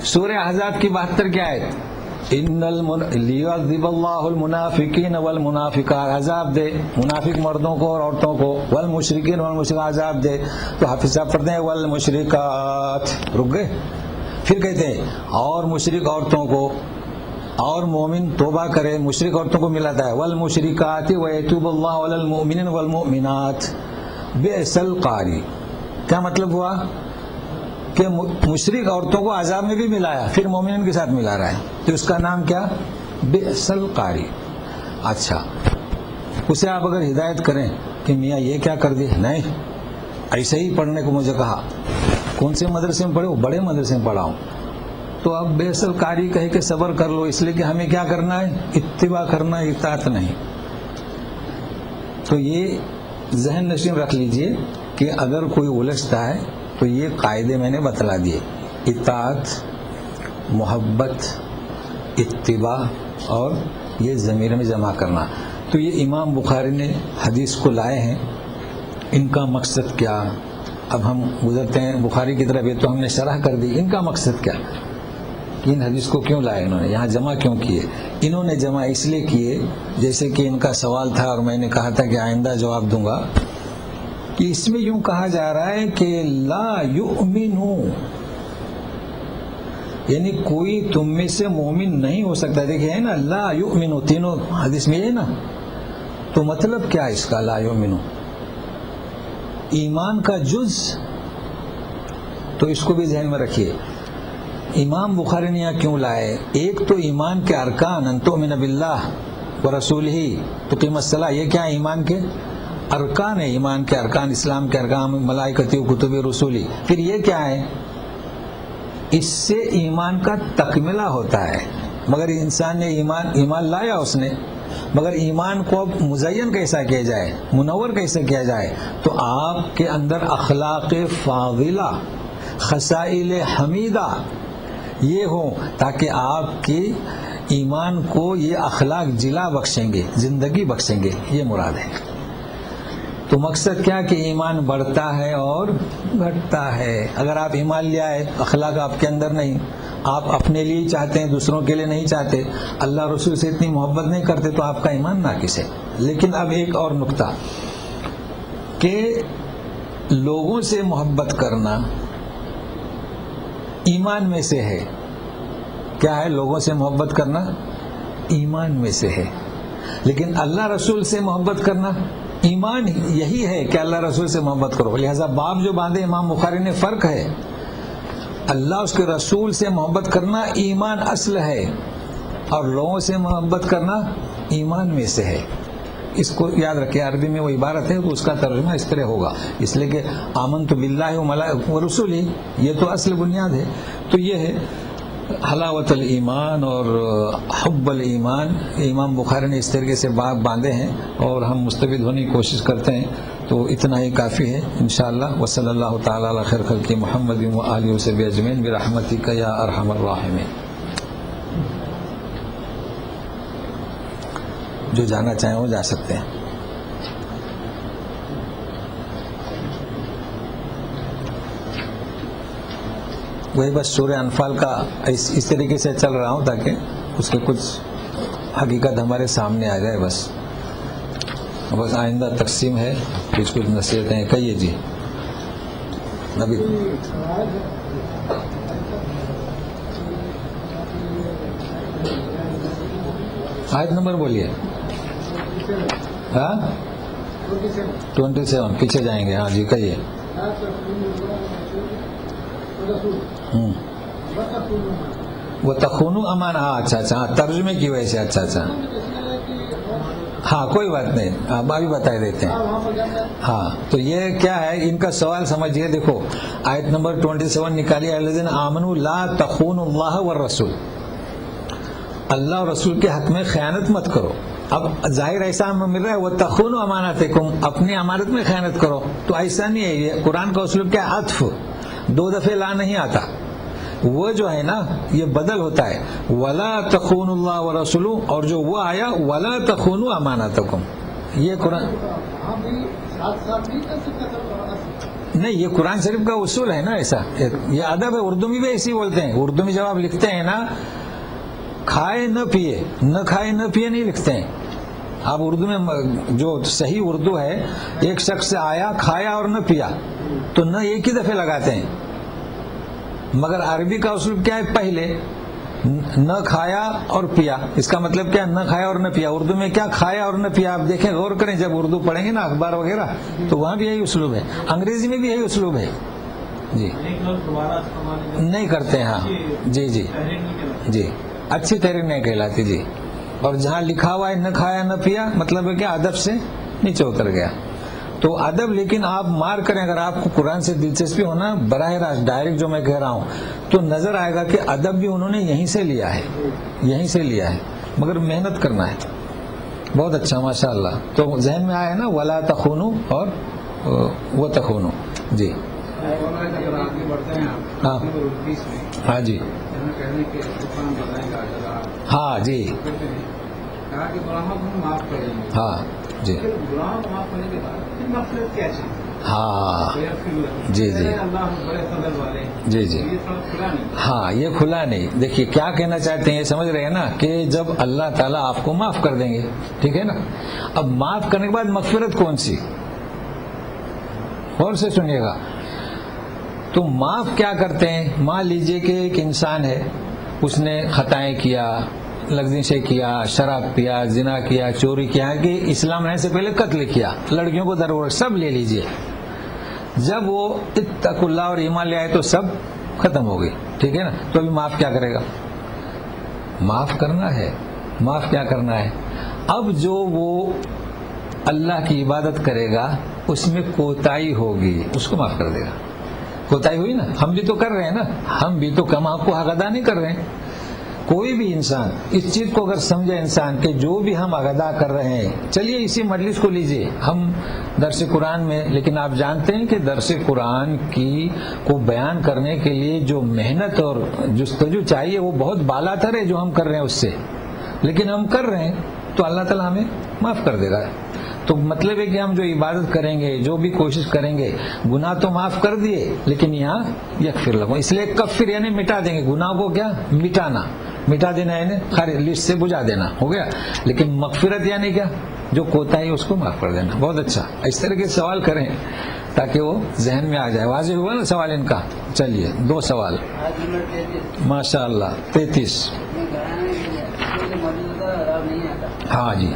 سورہ احزاب کی 72 کی آیت، لیعذب اللہ المنافقین والمنافقات، عذاب دے منافق مردوں کو اور عورتوں کو، والمشرکین والمشرکات، عذاب دے۔ تو حافظ صاحب پڑھتے ہیں والمشرکات، رک گئے۔ پھر کہتے ہیں اور مشرک عورتوں کو، اور مومن توبہ کرے، مشرک عورتوں کو ملاتا ہے، والمشرکات ویتوب اللہ علی المؤمنین والمؤمنات بئس القاری۔ کیا مطلب ہوا؟ کہ مشرک عورتوں کو عذاب میں بھی ملایا، پھر مومنین کے ساتھ ملا رہا ہے، تو اس کا نام کیا؟ بئس القاری۔ اچھا، اسے آپ اگر ہدایت کریں کہ میاں یہ کیا کر دی، نہیں ایسے ہی پڑھنے کو مجھے کہا، کون سے مدرسے میں پڑھے؟ وہ بڑے مدرسے میں پڑھا ہوں، تو اب بے اصل قاری کہے کہ صبر کر لو، اس لیے کہ ہمیں کیا کرنا ہے؟ اتباع کرنا ہے، اطاعت نہیں۔ تو یہ ذہن نشین رکھ لیجئے کہ اگر کوئی الجھتا ہے تو یہ قاعدے میں نے بتلا دیے، اطاعت، محبت، اتباع اور یہ ضمیر میں جمع کرنا۔ تو یہ امام بخاری نے حدیث کو لائے ہیں، ان کا مقصد کیا؟ اب ہم گزرتے ہیں بخاری کی طرف، یہ تو ہم نے شرح کر دی، ان کا مقصد کیا کہ ان حدیث کو کیوں لائے، انہوں نے یہاں جمع کیوں کیے؟ انہوں نے جمع اس لیے کیے، جیسے کہ ان کا سوال تھا اور میں نے کہا تھا کہ آئندہ جواب دوں گا، کہ اس میں یوں کہا جا رہا ہے کہ لا یؤمنو، یعنی کوئی تم میں سے مومن نہیں ہو سکتا۔ دیکھیں ہے نا، لا یؤمنو، تینوں حدیث میں ہے نا، تو مطلب کیا اس کا لا یؤمنو؟ ایمان کا جز، تو اس کو بھی ذہن میں رکھیے۔ امام بخاری نے یہاں کیوں لائے؟ ایک تو ایمان کے ارکان، ان تؤمن باللہ ورسولہ تقیم الصلاۃ، یہ کیا ہے؟ ایمان کے ارکان ہے، ایمان کے ارکان، اسلام کے ارکان، ملائکتی و کتب رسولی۔ پھر یہ کیا ہے؟ اس سے ایمان کا تکملہ ہوتا ہے۔ مگر انسان نے ایمان لایا اس نے، مگر ایمان کو اب مزین کیسا کیا جائے، منور کیسے کیا جائے؟ تو آپ کے اندر اخلاق فاضلہ، خصائل حمیدہ یہ ہوں، تاکہ آپ کے ایمان کو یہ اخلاق جلا بخشیں گے، زندگی بخشیں گے، یہ مراد ہے۔ تو مقصد کیا کہ ایمان بڑھتا ہے اور گھٹتا ہے۔ اگر آپ ایمان لے آئے، اخلاق آپ کے اندر نہیں، آپ اپنے لیے چاہتے ہیں، دوسروں کے لیے نہیں چاہتے، اللہ رسول سے اتنی محبت نہیں کرتے، تو آپ کا ایمان ناقص ہے۔ لیکن اب ایک اور نقطہ کہ لوگوں سے محبت کرنا ایمان میں سے ہے۔ کیا ہے؟ لوگوں سے محبت کرنا ایمان میں سے ہے، لیکن اللہ رسول سے محبت کرنا ایمان یہی ہے کہ اللہ رسول سے محبت کرو۔ لہذا باب جو باندھے امام بخاری نے، فرق ہے، اللہ اس کے رسول سے محبت کرنا ایمان اصل ہے، اور لوگوں سے محبت کرنا ایمان میں سے ہے۔ اس کو یاد رکھیں، عربی میں وہ عبارت ہے تو اس کا ترجمہ اس طرح ہوگا، اس لیے کہ آمنت باللہ و رسولہ، یہ تو اصل بنیاد ہے۔ تو یہ ہے حلاوت الایمان اور حب الایمان، امام بخاری نے اس طریقے سے باب باندھے ہیں، اور ہم مستفید ہونے کی کوشش کرتے ہیں، تو اتنا ہی کافی ہے انشاءاللہ۔ وصلی اللہ تعالی علی خیر خلق محمد و آلہ وصحبہ اجمعین برحمتک یا ارحم الراحمین۔ جو جانا چاہیں وہ جا سکتے ہیں۔ وہی بس سورہ انفال کا اس طریقے سے چل رہا ہوں تاکہ اس کے کچھ حقیقت ہمارے سامنے آ جائے۔ بس آئندہ تقسیم ہے، کچھ نصیحتیں کہیے جی۔ ابھی آیت نمبر بولیے۔ ہاں 27 پیچھے جائیں گے۔ ہاں جی کہیے۔ وہ تخونو امان، ہاں اچھا ترجمے کی وجہ سے، اچھا ہاں کوئی بات نہیں، اب ابھی بتا دیتے ہیں۔ ہاں تو یہ کیا ہے، ان کا سوال سمجھیے۔ دیکھو آیت نمبر 27 نکالیے، الذین آمنوا لا تخونوا اللہ والرسول، اللہ اور رسول کے حق میں خیانت مت کرو۔ اب ظاہر ایسا ہمیں مل رہا ہے، وہ تخونوا اماناتکم، اپنی امانت میں خیانت کرو، تو ایسا نہیں ہے۔ یہ قرآن کا اسلوب کیا، عطف، 2 دفعے لا نہیں آتا، وہ جو ہے نا یہ بدل ہوتا ہے، ولا تخونوا اللہ ورسولہ، اور جو وہ آیا ولا تخونوا اماناتکم، یہ قرآن نہیں، یہ قرآن شریف کا اصول ہے نا، ایسا یہ ادب ہے۔ اردو میں بھی ایسے بولتے ہیں، اردو میں جب آپ لکھتے ہیں نا، کھائے نہ پیے، نہ کھائے نہ پیے نہیں لکھتے ہیں آپ اردو میں۔ جو صحیح اردو ہے، ایک شخص سے آیا، کھایا اور نہ پیا، تو نہ ایک ہی دفعہ لگاتے ہیں، مگر عربی کا اسلوب کیا ہے، پہلے نہ کھایا اور پیا، اس کا مطلب کیا، نہ کھایا اور نہ پیا۔ اردو میں کیا، کھایا اور نہ پیا۔ آپ دیکھیں، غور کریں، جب اردو پڑھیں گے نا اخبار وغیرہ، تو وہاں بھی یہی اسلوب ہے، انگریزی میں بھی یہی اسلوب ہے جی، نہیں کرتے ہیں۔ ہاں جی جی جی، اچھی تحریر نہیں کہلاتی جی۔ اور جہاں لکھا ہوا ہے نہ کھایا نہ پیا مطلب ہے کہ ادب سے نیچے اتر گیا. تو ادب لیکن آپ مار کریں, اگر آپ کو قرآن سے دلچسپی ہونا براہ راست ڈائریکٹ جو میں کہہ رہا ہوں تو نظر آئے گا کہ ادب بھی انہوں نے یہیں سے لیا ہے, یہیں سے لیا ہے, مگر محنت کرنا ہے. بہت اچھا ماشاء اللہ. تو ذہن میں آیا ہے نا ولا تخونو اور وہ تخونو. جی ہاں ہاں جی ہاں جی ہاں جی ہاں جی جی جی جی ہاں یہ کھلا نہیں. دیکھیے کیا کہنا چاہتے ہیں, یہ سمجھ رہے ہیں نا کہ جب اللہ تعالیٰ آپ کو معاف کر دیں گے, ٹھیک ہے نا, اب معاف کرنے کے بعد مغفرت کون سی, غور سے سنیے گا. تو معاف کیا کرتے ہیں, مان لیجئے کہ ایک انسان ہے, اس نے خطائیں کیا, لغزشیں کیا, شراب پیا, زنا کیا, چوری کیا, کہ اسلام آنے سے پہلے قتل کیا, لڑکیوں کو درور سب لے لیجئے. جب وہ اتقوا اللہ اور ایمان لے آئے تو سب ختم ہو گئی, ٹھیک ہے نا. تو ابھی معاف کیا کرے گا, معاف کرنا ہے. معاف کیا کرنا ہے, اب جو وہ اللہ کی عبادت کرے گا اس میں کوتاہی ہوگی, اس کو معاف کر دے گا. کوتاہی ہوئی نا, ہم بھی تو کر رہے ہیں نا, ہم بھی تو کم آپ کو حق ادا نہیں کر رہے ہیں. کوئی بھی انسان اس چیز کو اگر سمجھے انسان کہ جو بھی ہم حق ادا کر رہے ہیں, چلیے اسی مجلس کو لیجئے, ہم درس قرآن میں, لیکن آپ جانتے ہیں کہ درس قرآن کی کو بیان کرنے کے لیے جو محنت اور جستجو چاہیے وہ بہت بالا تر ہے جو ہم کر رہے ہیں اس سے, لیکن ہم کر رہے ہیں تو اللہ تعالیٰ ہمیں معاف کر دے گا. تو مطلب ہے کہ ہم جو عبادت کریں گے, جو بھی کوشش کریں گے, گناہ تو معاف کر دیے, لیکن یہاں یغفر لکم, اس لیے کفر یعنی مٹا دیں گے گناہ کو, کیا مٹانا, مٹا دینا یعنی خیر لسٹ سے بجھا دینا, ہو گیا. لیکن مغفرت یعنی کیا, جو کوتاہی اس کو معاف کر دینا. بہت اچھا, اس طرح کے سوال کریں تاکہ وہ ذہن میں آ جائے. واضح ہوا نا سوال ان کا. چلیے 2 سوال ماشاء اللہ. 33 ہاں جی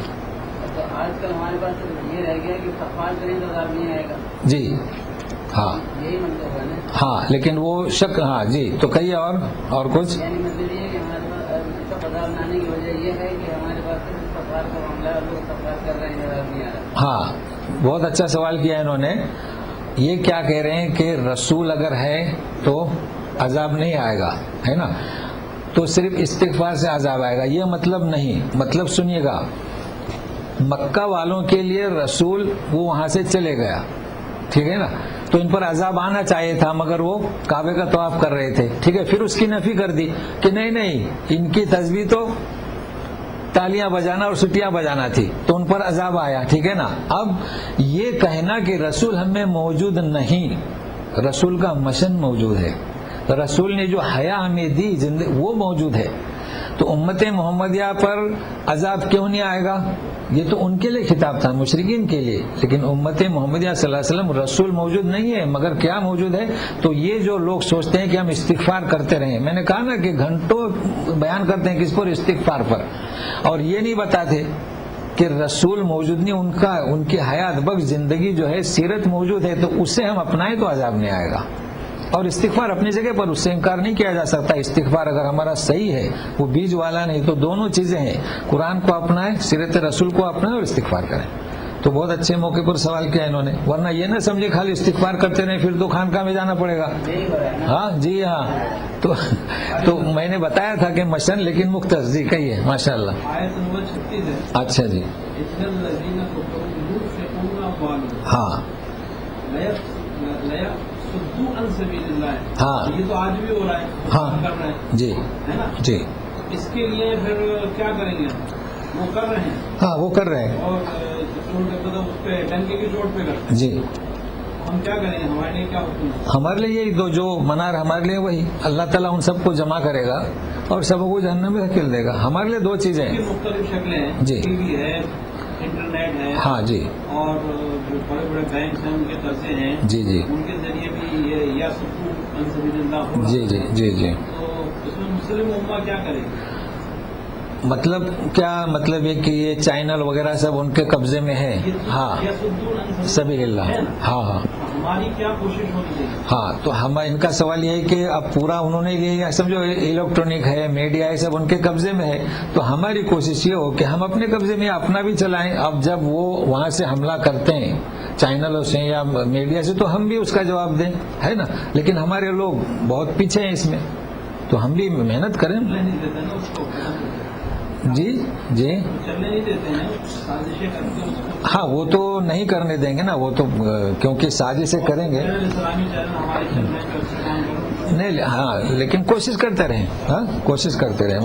آج کل ہمارے پاس یہ رہ گیا کہ استغفار کریں تو عذاب نہیں آئے گا. جی ہاں یہی مطلب ہے نا. ہاں لیکن وہ شک, ہاں جی تو کہیے اور کچھ. یعنی مطلب یہ کہ ہمارے پاس عذاب نہ آنے کی وجہ یہ ہے کہ ہمارے پاس استغفار کا معاملہ ہے, لوگ استغفار کر رہے ہیں, عذاب نہیں آ رہا. ہاں بہت اچھا سوال کیا انہوں نے. یہ کیا کہہ رہے ہیں کہ رسول اگر ہے تو عذاب نہیں آئے گا, ہے نا, تو صرف استغفار سے عذاب آئے گا, یہ مطلب نہیں. مطلب سنیے گا, مکہ والوں کے لیے رسول وہ وہاں سے چلے گیا, ٹھیک ہے نا, تو ان پر عذاب آنا چاہیے تھا, مگر وہ کعبے کا طواف کر رہے تھے, ٹھیک ہے. پھر اس کی نفی کر دی کہ نہیں ان کی تسبیح تو تالیاں بجانا اور سٹیاں بجانا تھی, تو ان پر عذاب آیا, ٹھیک ہے نا. اب یہ کہنا کہ رسول ہم میں موجود نہیں, رسول کا مشن موجود ہے, رسول نے جو حیا ہمیں دی وہ موجود ہے. تو امت محمدیہ پر عذاب کیوں نہیں آئے گا, یہ تو ان کے لیے خطاب تھا, مشرکین کے لیے. لیکن امت محمدیہ صلی اللہ علیہ وسلم رسول موجود نہیں ہے, مگر کیا موجود ہے, تو یہ جو لوگ سوچتے ہیں کہ ہم استغفار کرتے رہیں, میں نے کہا نا کہ گھنٹوں بیان کرتے ہیں کس پر, استغفار پر, اور یہ نہیں بتاتے کہ رسول موجود نہیں, ان کی حیات بخش زندگی جو ہے سیرت موجود ہے, تو اسے ہم اپنائیں تو عذاب نہیں آئے گا. اور استغفار اپنی جگہ پر, اس سے انکار نہیں کیا جا سکتا. استغفار اگر ہمارا صحیح ہے, وہ بیج والا نہیں, تو دونوں چیزیں ہیں, قرآن کو اپنائیں, سیرت رسول کو اپنائیں اور استغفار کریں. تو بہت اچھے موقع پر سوال کیا انہوں نے, ورنہ یہ نہ سمجھے خالی استغفار کرتے رہے پھر تو خانقاہ میں جانا پڑے گا. ہاں جی ہاں, تو میں نے بتایا تھا کہ مشن, لیکن مختص. جی کہیے ماشاء اللہ. اچھا جی ہاں ہاں یہ تو آج بھی ہو رہا ہے, ہاں کر رہے ہیں, جی ہے نا. جی اس کے لیے پھر کیا کریں گے, وہ کر رہے ہیں, ہاں وہ کر رہے ہیں, اور مطلب اس پہ ڈنکے کی چوٹ پہ کرتے ہیں. جی ہم کیا کریں گے, ہمارے لیے کیا حکم ہے؟ ہمارے لیے یہی دو جو منار ہمارے لیے وہی, اللہ تعالیٰ ان سب کو جمع کرے گا اور سب کو جہنم میں دھکیل دے گا. ہمارے لیے 2 چیزیں ہیں, مختلف شکلیں ہیں, جی. ٹی وی ہے, انٹرنیٹ ہے, ہاں جی, اور جو بڑے بڑے بینک ہیں ان کے قرضے ہیں, جی جی ان کے ذریعے بھی یہ یا سکون ان سبیل اللہ ہو رہا ہے. جی جی جی جی. تو اس میں مسلم امہ کیا کرے گی؟ مطلب کیا مطلب ہے کہ یہ چینل وغیرہ سب ان کے قبضے میں ہے. ہاں سبیل اللہ, ہاں ہاں ہماری کیا کوشش ہونی چاہیے؟ ہاں تو ہم ان کا سوال یہ ہے کہ اب پورا انہوں نے یہ سمجھو الیکٹرانک ہے، میڈیا ہے، سب ان کے قبضے میں ہے، تو ہماری کوشش یہ ہو کہ ہم اپنے قبضے میں اپنا بھی چلائیں. اب جب وہ وہاں سے حملہ کرتے ہیں چینلوں سے یا میڈیا سے تو ہم بھی اس کا جواب دیں، ہے نا. لیکن ہمارے لوگ بہت پیچھے ہیں اس میں، تو ہم بھی محنت کریں. چلنے نہیں دیتے نا اس کو، جی جی چلنے نہیں دیتے ہیں، سازشیں کرتے ہیں اس کو. ہاں وہ تو نہیں کرنے دیں گے نا، وہ تو کیونکہ سازشیں کریں گے اسلامی چینل ہمارے چل رہے ہیں، نہیں. ہاں لیکن کوشش کرتے رہیں، ہاں کوشش کرتے رہیں.